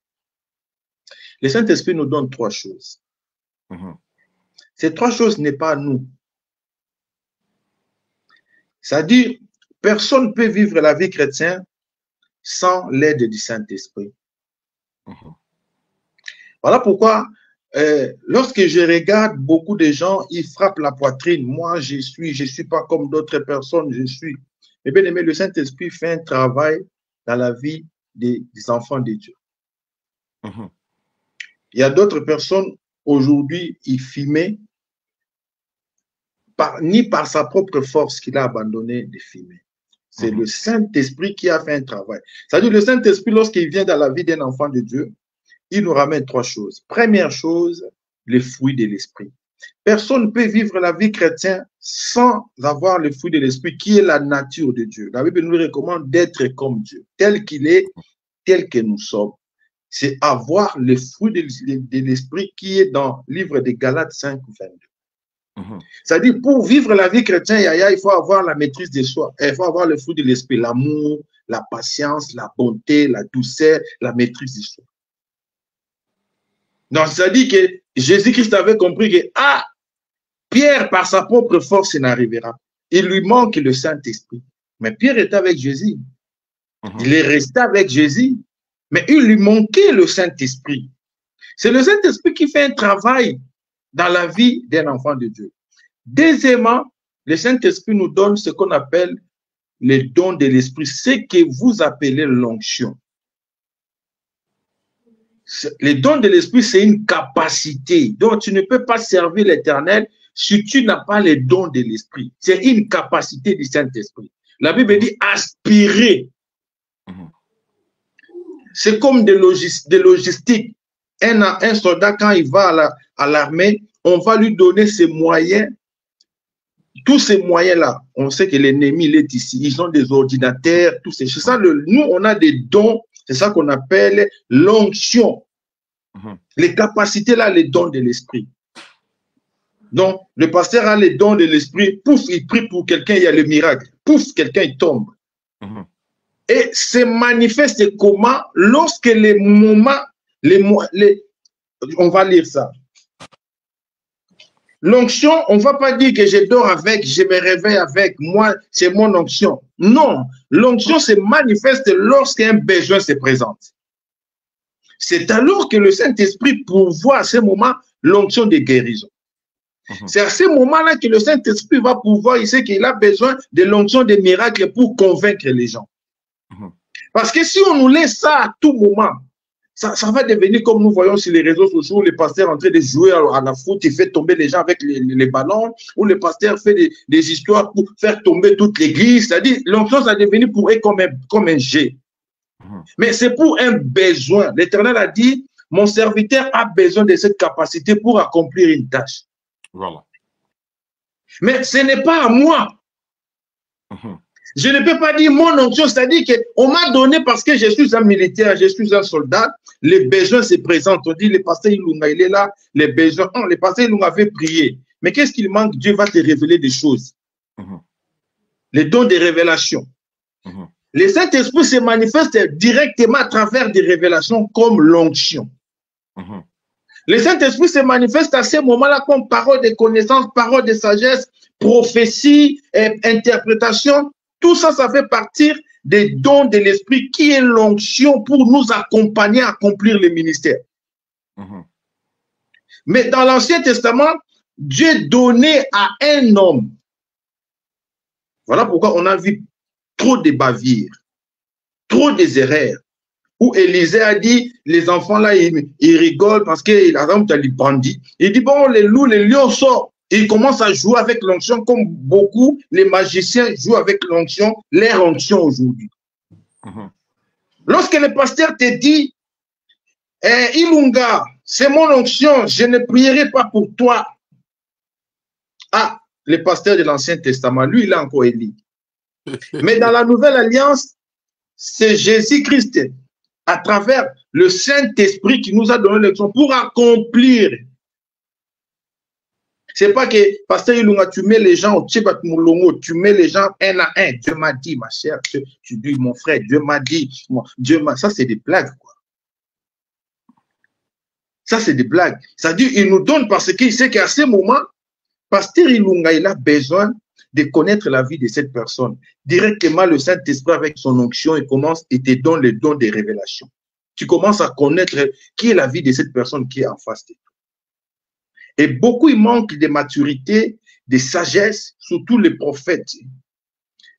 [SPEAKER 1] le Saint-Esprit nous donne trois choses.
[SPEAKER 2] Mhm.
[SPEAKER 1] Ces trois choses n'est pas à nous. C'est-à-dire, personne ne peut vivre la vie chrétienne sans l'aide du Saint-Esprit.
[SPEAKER 2] Mhm.
[SPEAKER 1] Voilà pourquoi, lorsque je regarde beaucoup de gens, ils frappent la poitrine. Moi, je suis pas comme d'autres personnes, je suis. Mais bien aimé, le Saint-Esprit fait un travail dans la vie des enfants de Dieu.
[SPEAKER 2] Mhm.
[SPEAKER 1] Il y a d'autres personnes, aujourd'hui, ils filmaient, ni par sa propre force qu'il a abandonné de filmer. C'est le Saint-Esprit qui a fait un travail. C'est-à-dire, le Saint-Esprit, lorsqu'il vient dans la vie d'un enfant de Dieu, il nous ramène trois choses. Première chose, les fruits de l'esprit. Personne ne peut vivre la vie chrétienne sans avoir le fruit de l'esprit qui est la nature de Dieu. La Bible nous recommande d'être comme Dieu, tel qu'il est, tel que nous sommes. C'est avoir le fruit de l'esprit qui est dans le livre de Galates 5, 22. C'est-à-dire, pour vivre la vie chrétienne, il faut avoir la maîtrise de soi. Il faut avoir le fruit de l'esprit, l'amour, la patience, la bonté, la douceur, la maîtrise de soi. Donc, c'est-à-dire que Jésus-Christ avait compris que, Pierre, par sa propre force, n'arrivera. Il lui manque le Saint-Esprit. Mais Pierre était avec Jésus. Il est resté avec Jésus. Mais il lui manquait le Saint-Esprit. C'est le Saint-Esprit qui fait un travail dans la vie d'un enfant de Dieu. Deuxièmement, le Saint-Esprit nous donne ce qu'on appelle les dons de l'Esprit, ce que vous appelez l'onction. Les dons de l'Esprit, c'est une capacité. Donc, tu ne peux pas servir l'Éternel si tu n'as pas les dons de l'Esprit. C'est une capacité du Saint-Esprit. La Bible dit aspirer. C'est comme des logistiques. Un soldat, quand il va à l'armée, on va lui donner ses moyens. Tous ces moyens-là, on sait que l'ennemi, il est ici. Ils ont des ordinateurs, tous ces choses. Nous, on a des dons. C'est ça qu'on appelle l'onction. Les capacités là, les dons de l'esprit. Donc, le pasteur a les dons de l'esprit. Pouf, il prie pour quelqu'un, il y a le miracle. Pouf, quelqu'un, il tombe. Et se manifeste comment? Lorsque les moments, on va lire ça. L'onction, on ne va pas dire que je dors avec, je me réveille avec, moi, c'est mon onction. Non, l'onction se manifeste lorsqu'un besoin se présente. C'est alors que le Saint-Esprit pourvoit à ce moment l'onction de guérison. C'est à ce moment-là que le Saint-Esprit va pouvoir, il sait qu'il a besoin de l'onction des miracles pour convaincre les gens. Parce que si on nous laisse ça à tout moment, ça va devenir comme nous voyons sur les réseaux sociaux, les pasteurs en train de jouer à la foot, il fait tomber les gens avec les ballons, ou le pasteur fait des histoires pour faire tomber toute l'église. C'est-à-dire, l'onction, ça est devenu pour eux comme un jet. Mais c'est pour un besoin. L'Éternel a dit, mon serviteur a besoin de cette capacité pour accomplir une tâche.
[SPEAKER 2] Voilà.
[SPEAKER 1] Mais ce n'est pas à moi. Je ne peux pas dire mon onction, c'est-à-dire qu'on m'a donné parce que je suis un militaire, je suis un soldat, les besoins se présentent. On dit, le pasteur Ilunga, il est là, les besoins. Le pasteur Ilunga avait prié. Mais qu'est-ce qu'il manque? Dieu va te révéler des choses. Les dons de révélation. Le Saint-Esprit se manifeste directement à travers des révélations comme l'onction. Le Saint-Esprit se manifeste à ces moments-là comme parole de connaissance, parole de sagesse, prophétie, interprétation. Tout ça, ça fait partir des dons de l'Esprit qui est l'onction pour nous accompagner à accomplir le ministère. Mais dans l'Ancien Testament, Dieu donnait à un homme. Voilà pourquoi on a vu trop de bavires, trop des erreurs. Où Élisée a dit, les enfants là, ils rigolent parce qu'il a les bandits. Il dit, bon, les loups, les lions sortent. Il commence à jouer avec l'onction comme beaucoup, les magiciens jouent avec l'onction, leur onction aujourd'hui. Lorsque le pasteur te dit, Ilunga, c'est mon onction, je ne prierai pas pour toi. Ah, le pasteur de l'Ancien Testament, lui, il a encore Élie. Mais dans la Nouvelle Alliance, c'est Jésus-Christ, à travers le Saint-Esprit qui nous a donné l'onction pour accomplir. C'est pas que, pasteur Ilunga, tu mets les gens au Tchibat Moulongo, tu mets les gens un à un. Dieu m'a dit, ma chère, tu dis, mon frère, Dieu m'a dit, Dieu m'a. Ça, c'est des blagues, quoi. Ça, c'est des blagues. Ça dit, il nous donne parce qu'il sait qu'à ce moment, pasteur Ilunga, il a besoin de connaître la vie de cette personne. Directement, le Saint-Esprit, avec son onction, il commence et te donne le don des révélations. Tu commences à connaître qui est la vie de cette personne qui est en face de toi. Et beaucoup, il manque de maturité, de sagesse, surtout les prophètes.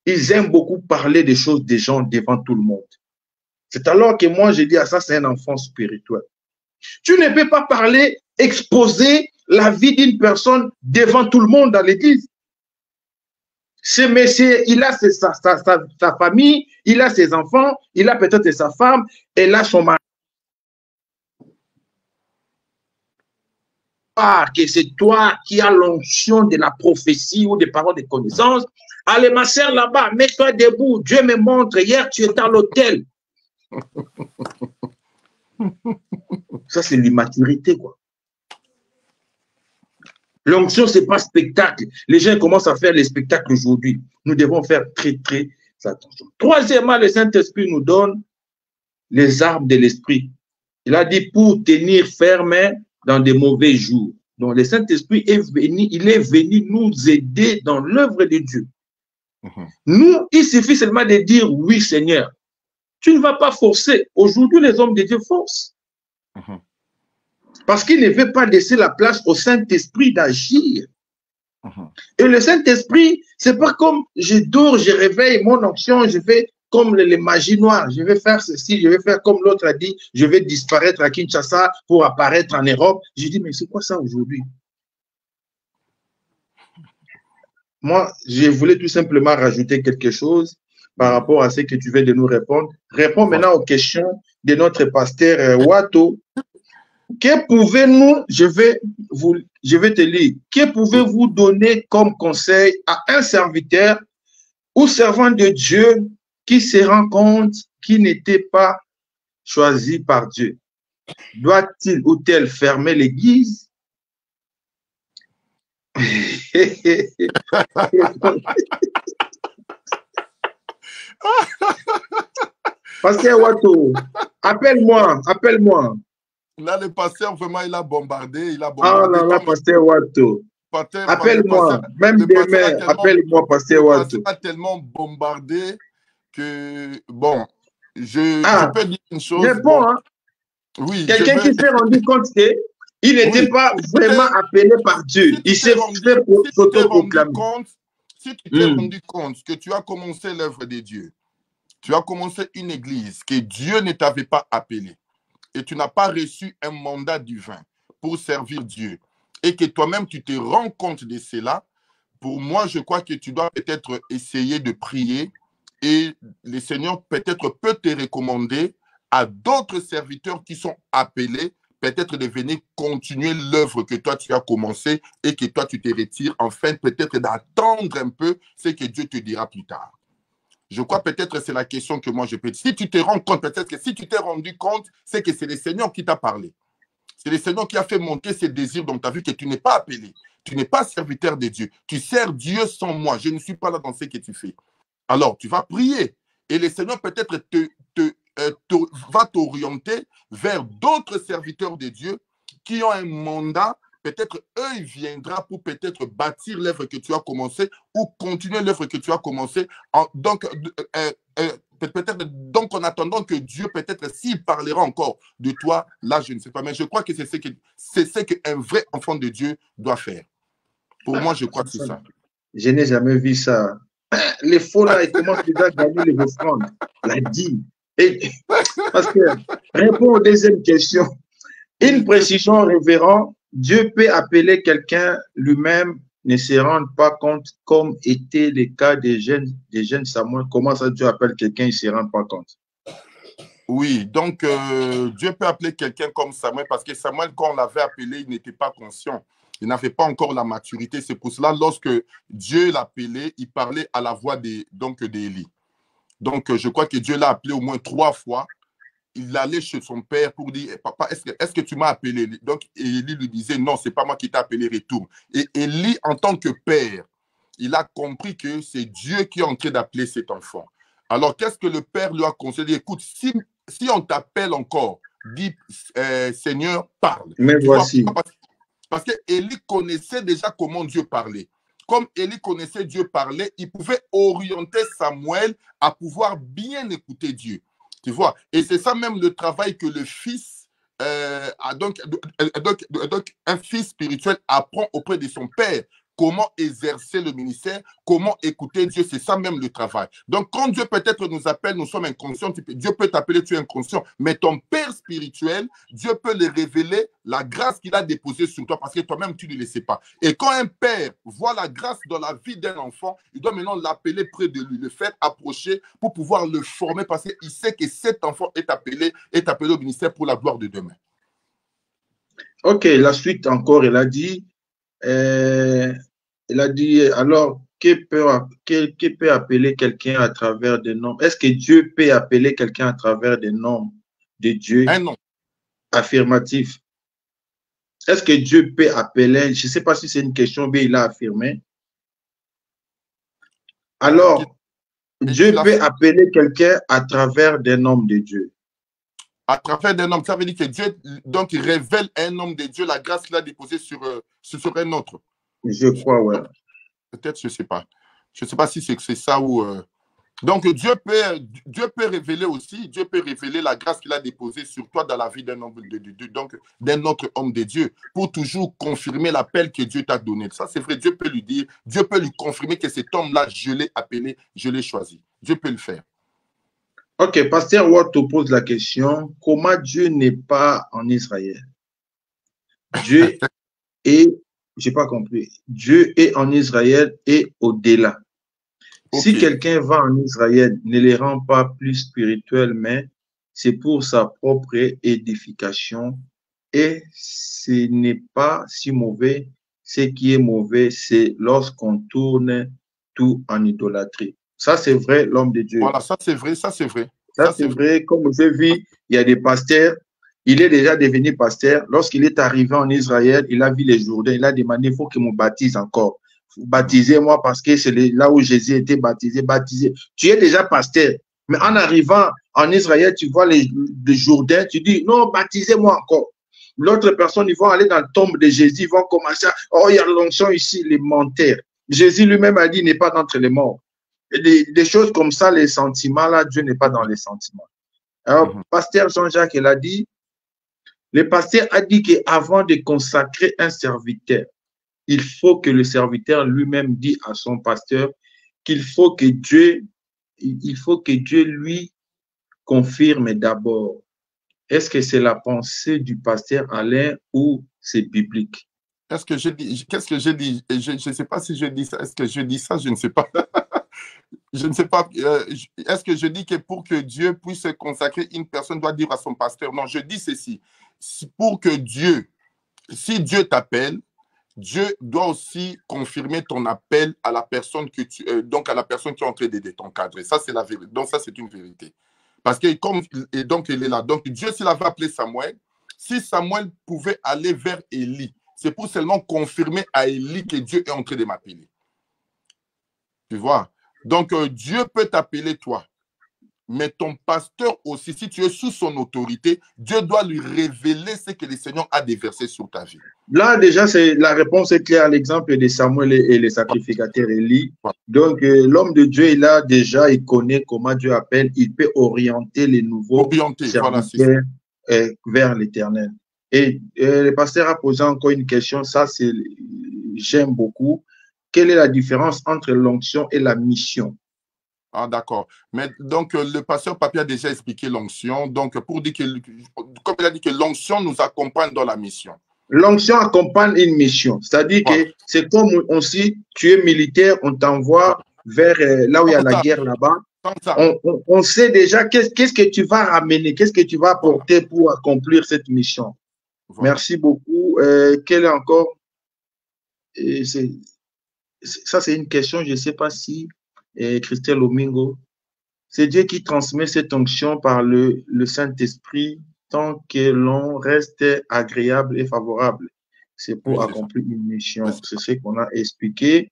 [SPEAKER 1] Ils aiment beaucoup parler des choses des gens devant tout le monde. C'est alors que moi, je dis à ça, c'est un enfant spirituel. Tu ne peux pas parler, exposer la vie d'une personne devant tout le monde dans l'église. Ce monsieur, il a sa famille, il a ses enfants, il a peut-être sa femme, et là son mari. Que c'est toi qui as l'onction de la prophétie ou des paroles de connaissance. Allez, ma soeur, là-bas, mets-toi debout. Dieu me montre, hier, tu étais à l'hôtel. Ça, c'est l'immaturité, quoi. L'onction, ce n'est pas spectacle. Les gens commencent à faire les spectacles aujourd'hui. Nous devons faire très, très attention. Troisièmement, le Saint-Esprit nous donne les armes de l'Esprit. Il a dit pour tenir ferme dans des mauvais jours. Donc, le Saint-Esprit est venu, il est venu nous aider dans l'œuvre de Dieu. Nous, il suffit seulement de dire oui, Seigneur. Tu ne vas pas forcer. Aujourd'hui, les hommes de Dieu forcent. Parce qu'il ne veut pas laisser la place au Saint-Esprit d'agir. Et le Saint-Esprit, c'est pas comme je dors, je réveille mon onction, je fais comme les magies noires, je vais faire ceci, je vais faire comme l'autre a dit, je vais disparaître à Kinshasa pour apparaître en Europe. J'ai dit, mais c'est quoi ça aujourd'hui? Moi, je voulais tout simplement rajouter quelque chose par rapport à ce que tu viens de nous répondre. Réponds maintenant aux questions de notre pasteur Wato. Que pouvez-nous, je vais te lire, que pouvez-vous donner comme conseil à un serviteur ou servant de Dieu qui se rend compte qu'il n'était pas choisi par Dieu? Doit-il ou elle fermer l'église? Pasteur Wato, appelle-moi.
[SPEAKER 2] Là, le pasteur, vraiment, il a bombardé.
[SPEAKER 1] Ah là là, pasteur Wato. Appelle-moi, même demain, appelle-moi, pasteur Wato.
[SPEAKER 2] Le pasteur a tellement bombardé que, bon, je peux dire une chose.
[SPEAKER 1] Réponds,
[SPEAKER 2] bon,
[SPEAKER 1] hein.
[SPEAKER 2] Oui.
[SPEAKER 1] Quelqu'un qui s'est rendu compte qu'il n'était pas vraiment appelé par Dieu. Il s'est fait s'auto-proclamer.
[SPEAKER 2] Si tu t'es rendu compte que tu as commencé l'œuvre de Dieu, tu as commencé une église, que Dieu ne t'avait pas appelé, et tu n'as pas reçu un mandat divin pour servir Dieu, et que toi-même tu te rends compte de cela, pour moi, je crois que tu dois peut-être essayer de prier, et le Seigneur peut-être peut te recommander à d'autres serviteurs qui sont appelés, peut-être de venir continuer l'œuvre que toi tu as commencé et que toi tu te retires, enfin peut-être d'attendre un peu ce que Dieu te dira plus tard. Je crois peut-être c'est la question que moi je peux dire. Si tu te rends compte, peut-être que si tu t'es rendu compte, c'est que c'est le Seigneur qui t'a parlé. C'est le Seigneur qui a fait monter ses désirs dans ta vie, que tu n'es pas appelé. Tu n'es pas serviteur de Dieu. Tu sers Dieu sans moi. Je ne suis pas là dans ce que tu fais. Alors, tu vas prier. Et le Seigneur peut-être va t'orienter vers d'autres serviteurs de Dieu qui ont un mandat. Peut-être eux, il viendra pour peut-être bâtir l'œuvre que tu as commencée ou continuer l'œuvre que tu as commencée. Donc, peut-être donc en attendant que Dieu, peut-être s'il parlera encore de toi, là je ne sais pas, mais je crois que c'est ce qu'un vrai enfant de Dieu doit faire. Pour moi, je crois que c'est ça.
[SPEAKER 1] Je n'ai jamais vu ça. Les faux là, ils commencent déjà à gagner les offrandes. La dit. Et, parce que, réponds aux deuxième question. Une précision, révérend, Dieu peut appeler quelqu'un lui-même ne se rendre pas compte, comme était le cas des jeunes Samuel. Comment ça, Dieu appelle quelqu'un, il ne se rend pas compte?
[SPEAKER 2] Oui, donc Dieu peut appeler quelqu'un comme Samuel, parce que Samuel, quand on l'avait appelé, il n'était pas conscient. Il n'avait pas encore la maturité. C'est pour cela, lorsque Dieu l'appelait, il parlait à la voix d'Élie. Donc, je crois que Dieu l'a appelé au moins 3 fois. Il allait chez son père pour dire, papa, est-ce que tu m'as appelé? Donc, Élie lui disait, non, ce n'est pas moi qui t'ai appelé, retourne. Et Élie, en tant que père, il a compris que c'est Dieu qui est en train d'appeler cet enfant. Alors, qu'est-ce que le père lui a conseillé? Écoute, si on t'appelle encore, dis, Seigneur, parle.
[SPEAKER 1] Mais voici.
[SPEAKER 2] Parce que Élie connaissait déjà comment Dieu parlait. Comme Élie connaissait Dieu parler, il pouvait orienter Samuel à pouvoir bien écouter Dieu. Tu vois? Et c'est ça même le travail que le fils, donc un fils spirituel apprend auprès de son père. Comment exercer le ministère, comment écouter Dieu, c'est ça même le travail. Donc, quand Dieu peut-être nous appelle, nous sommes inconscients, Dieu peut t'appeler, tu es inconscient, mais ton père spirituel, Dieu peut le révéler, la grâce qu'il a déposée sur toi, parce que toi-même, tu ne le sais pas. Et quand un père voit la grâce dans la vie d'un enfant, il doit maintenant l'appeler près de lui, le faire approcher pour pouvoir le former, parce qu'il sait que cet enfant est appelé au ministère pour la gloire de demain.
[SPEAKER 1] Ok, la suite encore, il a dit, alors, qui peut appeler quelqu'un à travers des noms? Est-ce que Dieu peut appeler quelqu'un à travers des noms de Dieu?
[SPEAKER 2] Un nom.
[SPEAKER 1] Affirmatif. Est-ce que Dieu peut appeler, je ne sais pas si c'est une question, mais il a affirmé. Alors, Dieu peut appeler quelqu'un à travers des noms de Dieu.
[SPEAKER 2] À travers des noms, ça veut dire que Dieu, donc, il révèle un nom de Dieu, la grâce qu'il a déposée sur un autre.
[SPEAKER 1] Je crois, ouais.
[SPEAKER 2] Peut-être, je ne sais pas. Je ne sais pas si c'est ça ou... Donc, Dieu peut révéler aussi, Dieu peut révéler la grâce qu'il a déposée sur toi dans la vie d'un homme de Dieu, donc d'un autre homme de Dieu, pour toujours confirmer l'appel que Dieu t'a donné. Ça, c'est vrai, Dieu peut lui dire, Dieu peut lui confirmer que cet homme-là, je l'ai appelé, je l'ai choisi. Dieu peut le faire.
[SPEAKER 1] Ok, Pasteur Watt te pose la question, comment Dieu n'est pas en Israël? Dieu est, j'ai pas compris, Dieu est en Israël et au-delà. Okay. Si quelqu'un va en Israël, ne les rend pas plus spirituels, mais c'est pour sa propre édification et ce n'est pas si mauvais. Ce qui est mauvais, c'est lorsqu'on tourne tout en idolâtrie. Ça, c'est vrai, l'homme de Dieu.
[SPEAKER 2] Voilà, ça, c'est vrai, ça, c'est vrai.
[SPEAKER 1] Ça, c'est vrai. Comme j'ai vu, il y a des pasteurs. Il est déjà devenu pasteur. Lorsqu'il est arrivé en Israël, il a vu les Jourdains. Il a demandé, il faut qu'il me baptise encore. Baptisez-moi parce que c'est là où Jésus était baptisé. Baptisé. Tu es déjà pasteur. Mais en arrivant en Israël, tu vois les Jourdains, tu dis, non, baptisez-moi encore. L'autre personne, ils vont aller dans le tombe de Jésus, ils vont commencer à, oh, il y a l'onction ici, les menteurs. Jésus lui-même a dit, il n'est pas d'entre les morts. Des choses comme ça, les sentiments, là, Dieu n'est pas dans les sentiments. Alors, pasteur Jean-Jacques, il a dit, le pasteur a dit qu'avant de consacrer un serviteur, il faut que le serviteur lui-même dise à son pasteur qu'il faut que Dieu lui confirme d'abord. Est-ce que c'est la pensée du pasteur Alain ou c'est biblique?
[SPEAKER 2] Qu'est-ce que je dis? Je ne sais pas si je dis ça. Est-ce que je dis ça? Je ne sais pas. Je ne sais pas. Est-ce que je dis que pour que Dieu puisse se consacrer, une personne doit dire à son pasteur? Non, je dis ceci. Pour que Dieu, si Dieu t'appelle, Dieu doit aussi confirmer ton appel à la personne que donc à la personne qui est en train d'aider ton cadre. Et ça, c'est la vérité. Donc, ça, c'est une vérité. Parce que donc, il est là. Donc, Dieu, s'il avait appelé Samuel, si Samuel pouvait aller vers Élie, c'est pour seulement confirmer à Élie que Dieu est en train de m'appeler. Tu vois? Donc, Dieu peut t'appeler toi. Mais ton pasteur aussi, si tu es sous son autorité, Dieu doit lui révéler ce que le Seigneur a déversé sur ta vie.
[SPEAKER 1] Là, déjà, la réponse est claire. L'exemple de Samuel et les sacrificateurs Élie. Donc, l'homme de Dieu, il connaît comment Dieu appelle. Il peut orienter les nouveaux serviteurs vers l'Éternel. Et le pasteur a posé encore une question. Ça, j'aime beaucoup. Quelle est la différence entre l'onction et la mission?
[SPEAKER 2] Ah, d'accord. Mais donc, le pasteur Papi a déjà expliqué l'onction. Donc, pour dire que, comme il a dit que l'onction nous accompagne dans la mission.
[SPEAKER 1] L'onction accompagne une mission. C'est-à-dire que c'est comme si tu es militaire, on t'envoie vers là où il y a la guerre là-bas. On sait déjà qu'est-ce que tu vas ramener, qu'est-ce que tu vas apporter pour accomplir cette mission. Merci beaucoup. Quelle est encore? Ça, c'est une question, je ne sais pas si Christelle Domingo, c'est Dieu qui transmet cette onction par le Saint-Esprit tant que l'on reste agréable et favorable. C'est pour accomplir une mission. C'est ce qu'on a expliqué.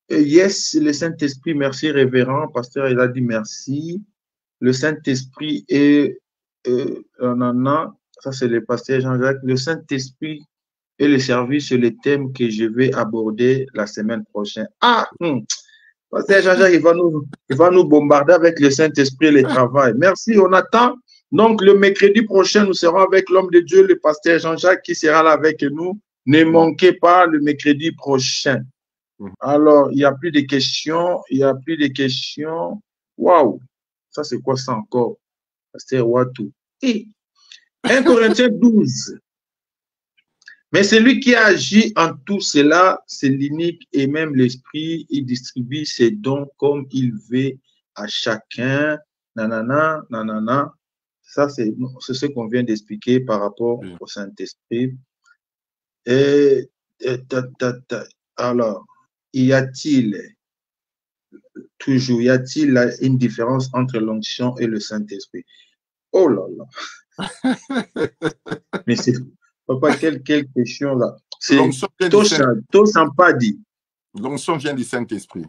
[SPEAKER 1] Yes, le Saint-Esprit, merci révérend. Pasteur, il a dit merci. Le Saint-Esprit est, ça c'est le pasteur Jean-Jacques, le Saint-Esprit et le service sur les thèmes que je vais aborder la semaine prochaine. Pasteur Jean-Jacques, il va nous bombarder avec le Saint-Esprit et le travail. Merci, on attend. Donc, le mercredi prochain, nous serons avec l'homme de Dieu, le pasteur Jean-Jacques, qui sera là avec nous. Ne manquez pas le mercredi prochain. Alors, il n'y a plus de questions. Il n'y a plus de questions. Waouh! Ça, c'est quoi ça encore? Pasteur Watou. 1 Corinthiens 12. Mais celui qui agit en tout cela, c'est l'unique et même l'esprit, il distribue ses dons comme il veut à chacun. Nanana, nanana. Ça, c'est ce qu'on vient d'expliquer par rapport au Saint-Esprit. Alors, y a-t-il une différence entre l'onction et le Saint-Esprit? Oh là là! Mais c'est... Papa, quelle question là? C'est Tosampadi.
[SPEAKER 2] L'onction vient du Saint-Esprit.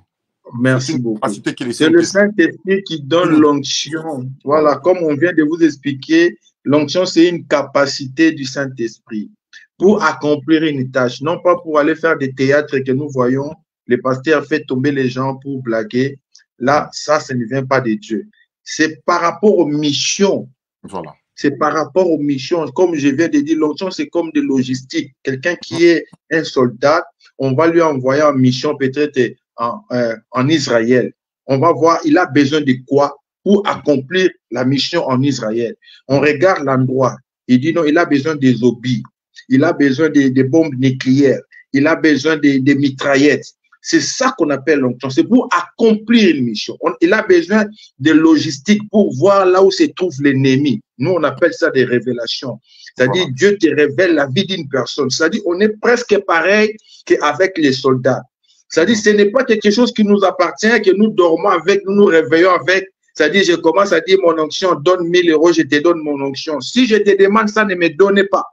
[SPEAKER 1] Merci beaucoup. C'est le Saint-Esprit qui donne l'onction. Voilà, comme on vient de vous expliquer, l'onction, c'est une capacité du Saint-Esprit pour accomplir une tâche, non pas pour aller faire des théâtres que nous voyons, le pasteur fait tomber les gens pour blaguer. Là, ça ne vient pas de Dieu. C'est par rapport aux missions.
[SPEAKER 2] Voilà.
[SPEAKER 1] C'est par rapport aux missions. Comme je viens de dire, l'onction, c'est comme de logistique. Quelqu'un qui est un soldat, on va lui envoyer en mission peut-être en Israël. On va voir, il a besoin de quoi pour accomplir la mission en Israël. On regarde l'endroit. Il dit non, il a besoin des obus. Il a besoin des bombes nucléaires. Il a besoin des mitraillettes. C'est ça qu'on appelle l'onction. C'est pour accomplir une mission. Il a besoin de logistique pour voir là où se trouve l'ennemi. Nous, on appelle ça des révélations. C'est-à-dire, Dieu te révèle la vie d'une personne. C'est-à-dire, on est presque pareil qu'avec les soldats. C'est-à-dire, ce n'est pas quelque chose qui nous appartient, que nous dormons avec, nous nous réveillons avec. C'est-à-dire, je commence à dire mon onction, donne 1000 €, je te donne mon onction. Si je te demande ça, ne me donnez pas.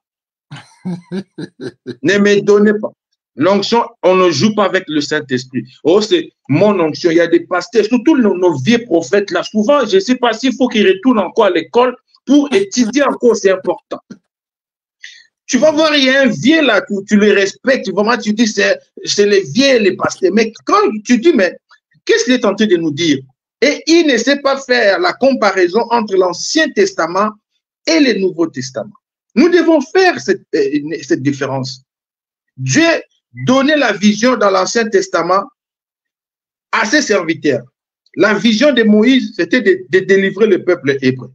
[SPEAKER 1] Ne me donnez pas. L'onction, on ne joue pas avec le Saint-Esprit. Oh, c'est mon onction. Il y a des pasteurs, surtout nos vieux prophètes là. Souvent, je ne sais pas s'il faut qu'ils retournent encore à l'école pour étudier encore, c'est important. Tu vas voir, il y a un vieux là, tu le respectes, vraiment, tu dis, c'est les vieux, les pasteurs. Mais quand tu dis, mais qu'est-ce qu'il est tenté de nous dire? Et il ne sait pas faire la comparaison entre l'Ancien Testament et le Nouveau Testament. Nous devons faire cette différence. Dieu donnait la vision dans l'Ancien Testament à ses serviteurs. La vision de Moïse, c'était de délivrer le peuple hébreu.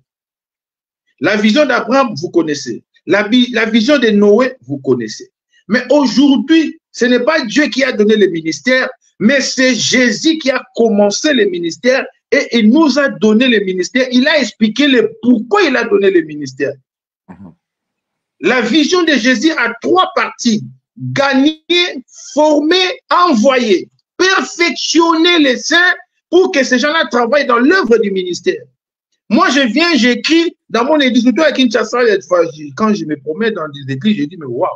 [SPEAKER 1] La vision d'Abraham, vous connaissez. La vision de Noé, vous connaissez. Mais aujourd'hui, ce n'est pas Dieu qui a donné le ministère, mais c'est Jésus qui a commencé le ministère et il nous a donné le ministère. Il a expliqué pourquoi il a donné le ministère. La vision de Jésus a 3 parties. Gagner, former, envoyer. Perfectionner les saints pour que ces gens-là travaillent dans l'œuvre du ministère. Moi, je viens, j'écris dans mon église, surtout à Kinshasa, quand je me promène dans des églises, je dis, mais waouh,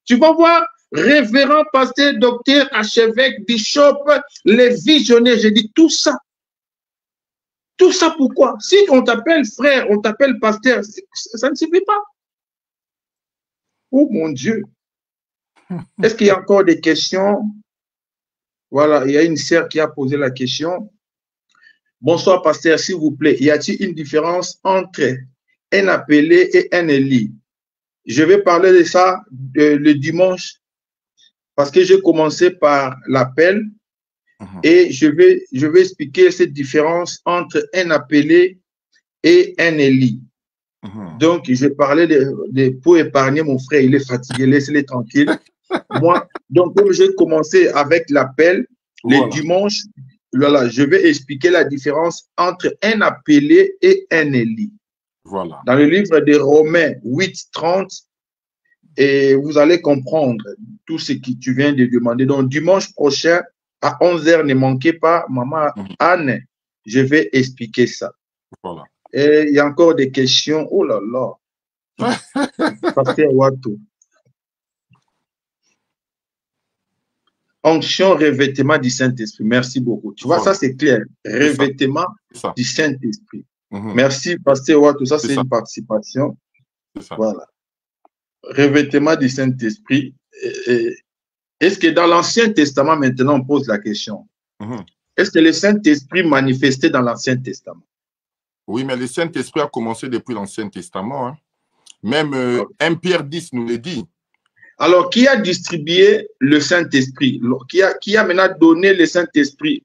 [SPEAKER 1] tu vas voir, révérend, pasteur, docteur, archevêque, bishop, les visionnaires, je dis tout ça. Tout ça pourquoi? Si on t'appelle frère, on t'appelle pasteur, ça ne suffit pas. Oh mon Dieu. Est-ce qu'il y a encore des questions? Voilà, il y a une sœur qui a posé la question. Bonsoir, pasteur, s'il vous plaît. Y a-t-il une différence entre un appelé et un élu? Je vais parler de ça le dimanche parce que j'ai commencé par l'appel et je vais expliquer cette différence entre un appelé et un élu. Donc, je parlais pour épargner mon frère, il est fatigué, laissez-le tranquille. Moi, donc, comme j'ai commencé avec l'appel, les dimanches, voilà, je vais expliquer la différence entre un appelé et un élu.
[SPEAKER 2] Voilà.
[SPEAKER 1] Dans le livre de Romains 8:30, et vous allez comprendre tout ce que tu viens de demander. Donc, dimanche prochain, à 11h, ne manquez pas, maman Anne, je vais expliquer ça.
[SPEAKER 2] Voilà.
[SPEAKER 1] Et il y a encore des questions. Oh là là. Pasteur Wato. Onction, revêtement du Saint-Esprit. Merci beaucoup. Tu vois, ça c'est clair. Revêtement du Saint-Esprit. Merci, Pasteur Wato. Ça c'est une participation. Voilà. Revêtement du Saint-Esprit. Est-ce que dans l'Ancien Testament, maintenant, on pose la question, est-ce que le Saint-Esprit manifestait dans l'Ancien Testament?
[SPEAKER 2] Oui, mais le Saint-Esprit a commencé depuis l'Ancien Testament. Hein. Même 1 Pierre 10 nous le dit.
[SPEAKER 1] Alors, qui a distribué le Saint-Esprit? Qui a maintenant donné le Saint-Esprit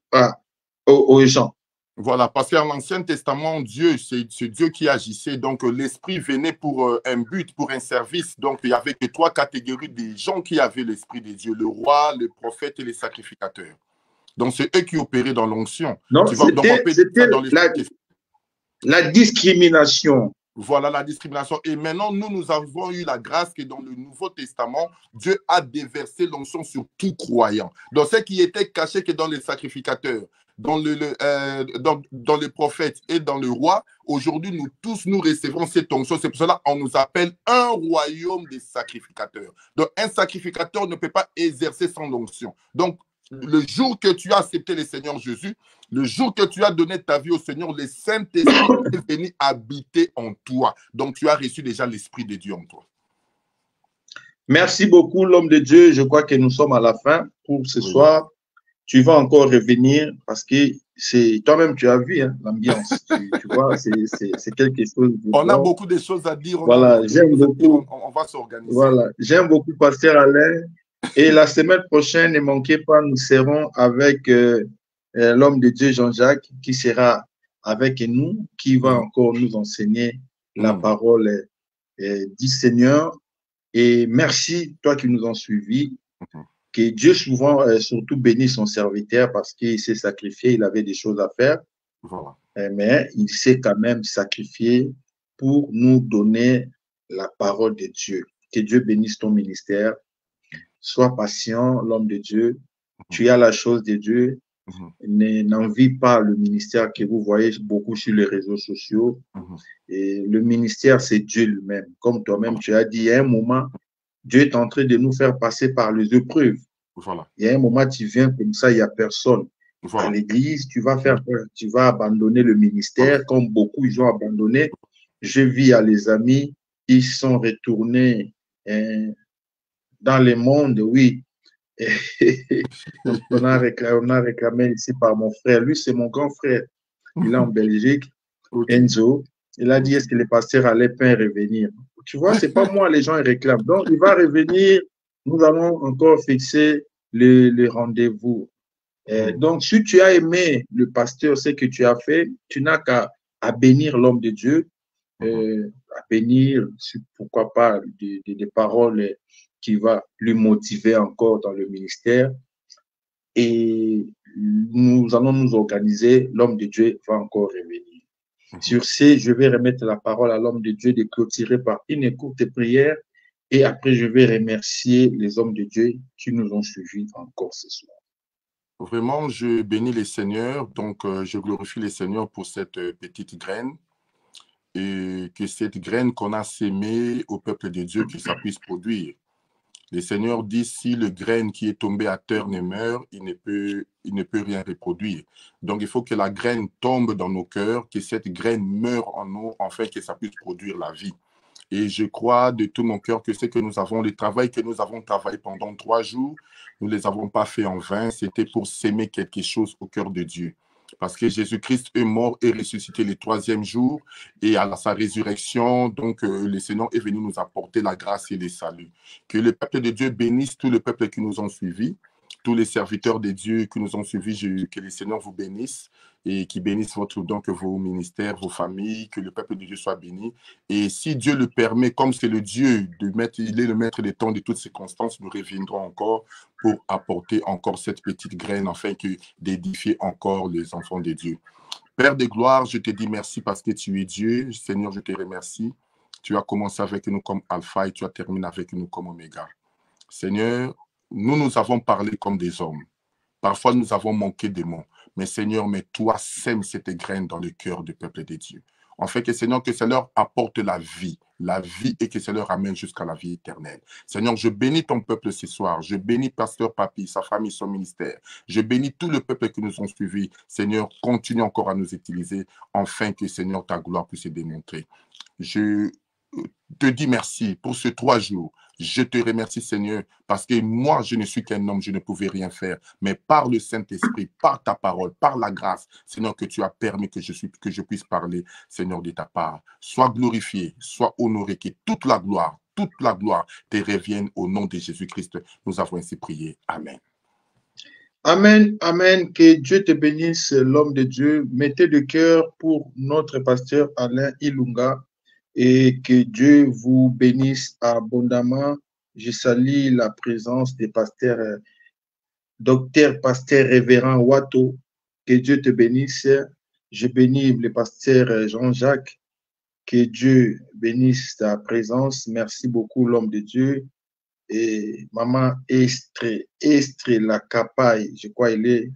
[SPEAKER 1] aux gens?
[SPEAKER 2] Voilà, parce qu'en l'Ancien Testament, Dieu, c'est Dieu qui agissait. Donc, l'Esprit venait pour un but, pour un service. Donc, il y avait que 3 catégories de gens qui avaient l'Esprit de Dieu, le roi, le prophète et les sacrificateurs. Donc, c'est eux qui opéraient dans l'onction.
[SPEAKER 1] Donc, c'était la discrimination.
[SPEAKER 2] Voilà la discrimination. Et maintenant, nous avons eu la grâce que dans le Nouveau Testament, Dieu a déversé l'onction sur tout croyant. Donc, ce qui était caché que dans les sacrificateurs, dans les prophètes et dans le roi, aujourd'hui, nous tous, nous recevons cette onction. C'est pour cela qu'on nous appelle un royaume des sacrificateurs. Donc, un sacrificateur ne peut pas exercer sans l'onction. Donc, le jour que tu as accepté le Seigneur Jésus, le jour que tu as donné ta vie au Seigneur, le Saint-Esprit est venu habiter en toi. Donc, tu as reçu déjà l'Esprit de Dieu en toi.
[SPEAKER 1] Merci beaucoup, l'homme de Dieu. Je crois que nous sommes à la fin pour ce soir. Tu vas encore revenir parce que c'est toi-même, tu as vu hein, l'ambiance. Tu vois, c'est quelque chose.
[SPEAKER 2] On a beaucoup de choses à dire.
[SPEAKER 1] Voilà, j'aime beaucoup.
[SPEAKER 2] On va s'organiser.
[SPEAKER 1] Voilà, j'aime beaucoup Pasteur Alain. Et la semaine prochaine, ne manquez pas, nous serons avec l'homme de Dieu Jean-Jacques qui sera avec nous, qui va encore nous enseigner la parole du Seigneur. Et merci, toi qui nous as suivis. Que Dieu souvent, surtout bénisse son serviteur parce qu'il s'est sacrifié, il avait des choses à faire.
[SPEAKER 2] Voilà.
[SPEAKER 1] Mais il s'est quand même sacrifié pour nous donner la parole de Dieu. Que Dieu bénisse ton ministère. Sois patient, l'homme de Dieu. Tu as la chose de Dieu. N'envie pas le ministère que vous voyez beaucoup sur les réseaux sociaux. Et le ministère, c'est Dieu lui-même. Comme toi-même, tu as dit, à un moment, Dieu est en train de nous faire passer par les épreuves.
[SPEAKER 2] Voilà.
[SPEAKER 1] Il y a un moment, tu viens comme ça, il n'y a personne.
[SPEAKER 2] Voilà.
[SPEAKER 1] À l'église, tu vas abandonner le ministère comme beaucoup, ils ont abandonné. Je vis à les amis, ils sont retournés dans le monde, oui. Donc, on a réclamé ici par mon frère. Lui, c'est mon grand frère. Il est en Belgique, Enzo. Il a dit, est-ce que le pasteur allait pas revenir? Tu vois, c'est pas moi, les gens ils réclament. Donc, il va revenir. Nous allons encore fixer le rendez-vous. Donc, si tu as aimé le pasteur, ce que tu as fait, tu n'as qu'à bénir l'homme de Dieu, à bénir, pourquoi pas, des paroles qui va lui motiver encore dans le ministère. Et nous allons nous organiser. L'homme de Dieu va encore revenir. Sur ce, je vais remettre la parole à l'homme de Dieu de clôturer par une courte prière. Et après, je vais remercier les hommes de Dieu qui nous ont suivis encore ce soir.
[SPEAKER 2] Vraiment, je bénis les seigneurs. Donc, je glorifie les seigneurs pour cette petite graine. Et que cette graine qu'on a sémée au peuple de Dieu, que ça puisse produire. Le Seigneur dit, si le graine qui est tombé à terre ne meurt, il ne peut rien reproduire. Donc, il faut que la graine tombe dans nos cœurs, que cette graine meure en nous, afin que ça puisse produire la vie. Et je crois de tout mon cœur que ce que nous avons, le travail que nous avons travaillé pendant 3 jours, nous ne les avons pas fait en vain. C'était pour s'aimer quelque chose au cœur de Dieu. Parce que Jésus-Christ est mort et ressuscité le 3e jour. Et à sa résurrection, donc, le Seigneur est venu nous apporter la grâce et le salut. Que le peuple de Dieu bénisse tout le peuple qui nous ont suivis, tous les serviteurs de Dieu qui nous ont suivis, que le Seigneur vous bénisse et qui bénisse donc vos ministères, vos familles, que le peuple de Dieu soit béni. Et si Dieu le permet, comme c'est le Dieu il est le maître des temps de toutes circonstances, nous reviendrons encore pour apporter encore cette petite graine afin d'édifier encore les enfants de Dieu. Père de gloire, je te dis merci parce que tu es Dieu. Seigneur, je te remercie. Tu as commencé avec nous comme Alpha et tu as terminé avec nous comme Oméga. Seigneur, nous avons parlé comme des hommes. Parfois, nous avons manqué de mots. Mais Seigneur, toi, sème cette graine dans le cœur du peuple de Dieu. En fait, que Seigneur, que ça leur apporte la vie et que ça leur amène jusqu'à la vie éternelle. Seigneur, je bénis ton peuple ce soir. Je bénis Pasteur Papi, sa famille, son ministère. Je bénis tout le peuple qui nous ont suivis. Seigneur, continue encore à nous utiliser, afin que, Seigneur, ta gloire puisse se démontrer. Je te dis merci pour ces 3 jours. Je te remercie, Seigneur, parce que moi, je ne suis qu'un homme, je ne pouvais rien faire. Mais par le Saint-Esprit, par ta parole, par la grâce, Seigneur, que tu as permis que je puisse parler, Seigneur, de ta part. Sois glorifié, sois honoré, que toute la gloire te revienne au nom de Jésus-Christ. Nous avons ainsi prié. Amen.
[SPEAKER 1] Amen, amen. Que Dieu te bénisse, l'homme de Dieu. Mettez de cœur pour notre pasteur Alain Ilunga et que Dieu vous bénisse abondamment. Je salue la présence des pasteurs, docteur, pasteur, révérend Wato. Que Dieu te bénisse. Je bénis le pasteur Jean-Jacques. Que Dieu bénisse ta présence. Merci beaucoup, l'homme de Dieu. Et maman Estre la Capaille, je crois elle est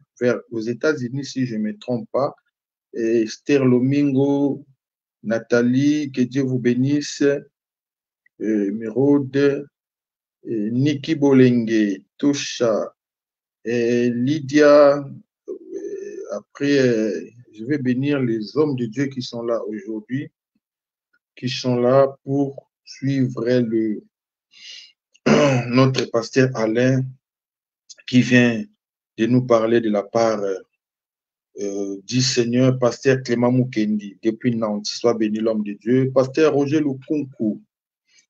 [SPEAKER 1] aux États-Unis si je ne me trompe pas. Et Esther Lomingo, Nathalie, que Dieu vous bénisse. Mérode, Niki Bolenge, Tosha, Lydia. Après, je vais bénir les hommes de Dieu qui sont là aujourd'hui, qui sont là pour suivre notre pasteur Alain, qui vient de nous parler de la part du Seigneur, pasteur Clément Mukendi, depuis Nantes, soit béni l'homme de Dieu. Pasteur Roger Lukunku,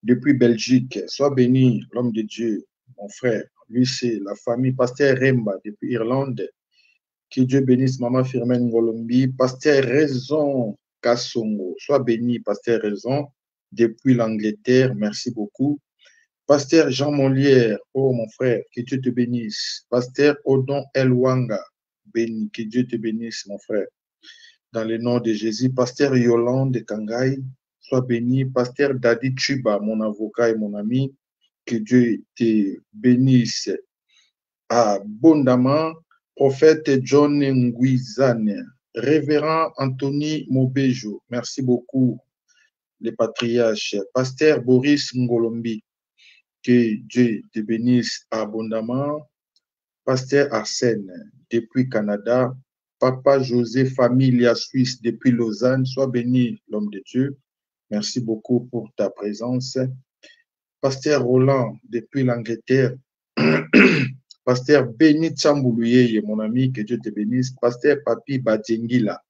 [SPEAKER 1] depuis Belgique, soit béni l'homme de Dieu, mon frère. Lui, c'est la famille. Pasteur Remba, depuis Irlande. Que Dieu bénisse Maman Firmin Ngolombi. Pasteur Raison Kassongo, soit béni, Pasteur Raison, depuis l'Angleterre. Merci beaucoup. Pasteur Jean Molière, oh mon frère, que Dieu te bénisse. Pasteur Odon Elwanga, béni, que Dieu te bénisse, mon frère. Dans le nom de Jésus, Pasteur Yolande Kangai, sois béni. Pasteur Dadi Chuba, mon avocat et mon ami, que Dieu te bénisse abondamment. Prophète John Nguizane, révérend Anthony Mobejo, merci beaucoup, les patriarches. Pasteur Boris Ngolombi, que Dieu te bénisse abondamment. Pasteur Arsène, depuis Canada. Papa José Familia Suisse, depuis Lausanne. Sois béni, l'homme de Dieu. Merci beaucoup pour ta présence. Pasteur Roland, depuis l'Angleterre. Pasteur Béni Tsamboulouye, mon ami, que Dieu te bénisse. Pasteur Papi Badjengila,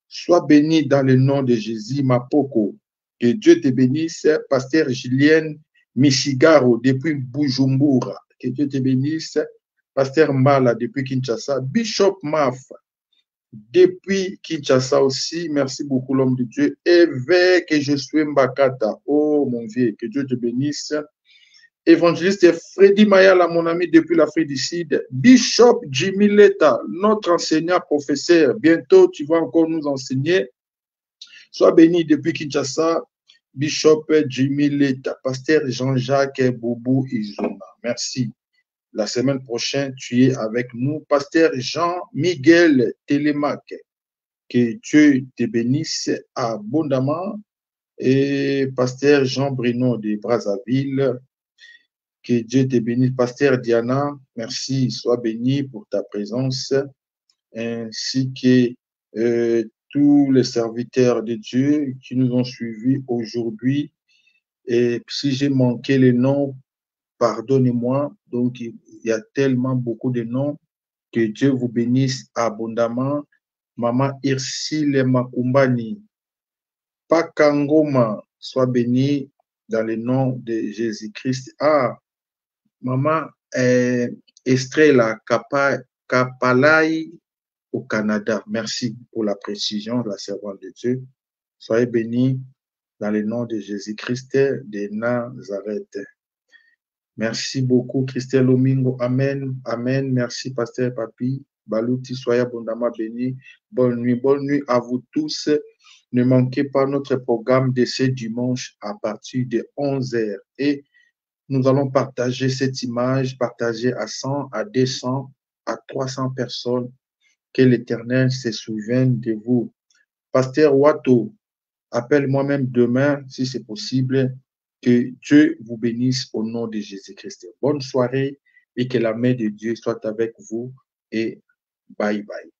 [SPEAKER 1] sois béni dans le nom de Jésus, Mapoko. Que Dieu te bénisse. Pasteur Julienne Michigaro, depuis Bujumbura, que Dieu te bénisse. Pasteur Mala, depuis Kinshasa. Bishop Maf, depuis Kinshasa aussi. Merci beaucoup, l'homme de Dieu. Évêque Josué Mbakata, oh mon vieux, que Dieu te bénisse. Évangéliste Freddy Mayala, mon ami, depuis l'Afrique du Sud. Bishop Jimmy Leta, notre enseignant professeur. Bientôt, tu vas encore nous enseigner. Sois béni depuis Kinshasa. Bishop Jimmy Leta. Pasteur Jean-Jacques Boubou Izoma. Merci. La semaine prochaine, tu es avec nous. Pasteur Jean-Miguel Télémac. Que Dieu te bénisse abondamment. Et Pasteur Jean Bruno de Brazzaville. Que Dieu te bénisse. Pasteur Diana, merci. Sois béni pour ta présence, ainsi que tous les serviteurs de Dieu qui nous ont suivis aujourd'hui. Et si j'ai manqué les noms, pardonnez-moi. Donc, il y a tellement beaucoup de noms. Que Dieu vous bénisse abondamment. Maman Irsile Makumbani, Pakangoma, sois béni dans le nom de Jésus-Christ. Ah, Maman Estrella Kapalai au Canada. Merci pour la précision de la servante de Dieu. Soyez bénis dans le nom de Jésus-Christ de Nazareth. Merci beaucoup, Christelle Omingo. Amen. Amen. Merci, Pasteur Papi. Balouti, soyez abondamment bénis. Bonne nuit à vous tous. Ne manquez pas notre programme de ce dimanche à partir de 11h. Et nous allons partager cette image, partager à 100, à 200, à 300 personnes. Que l'Éternel se souvienne de vous. Pasteur Wato, appelle-moi même demain, si c'est possible. Que Dieu vous bénisse au nom de Jésus-Christ. Bonne soirée et que la main de Dieu soit avec vous et bye bye.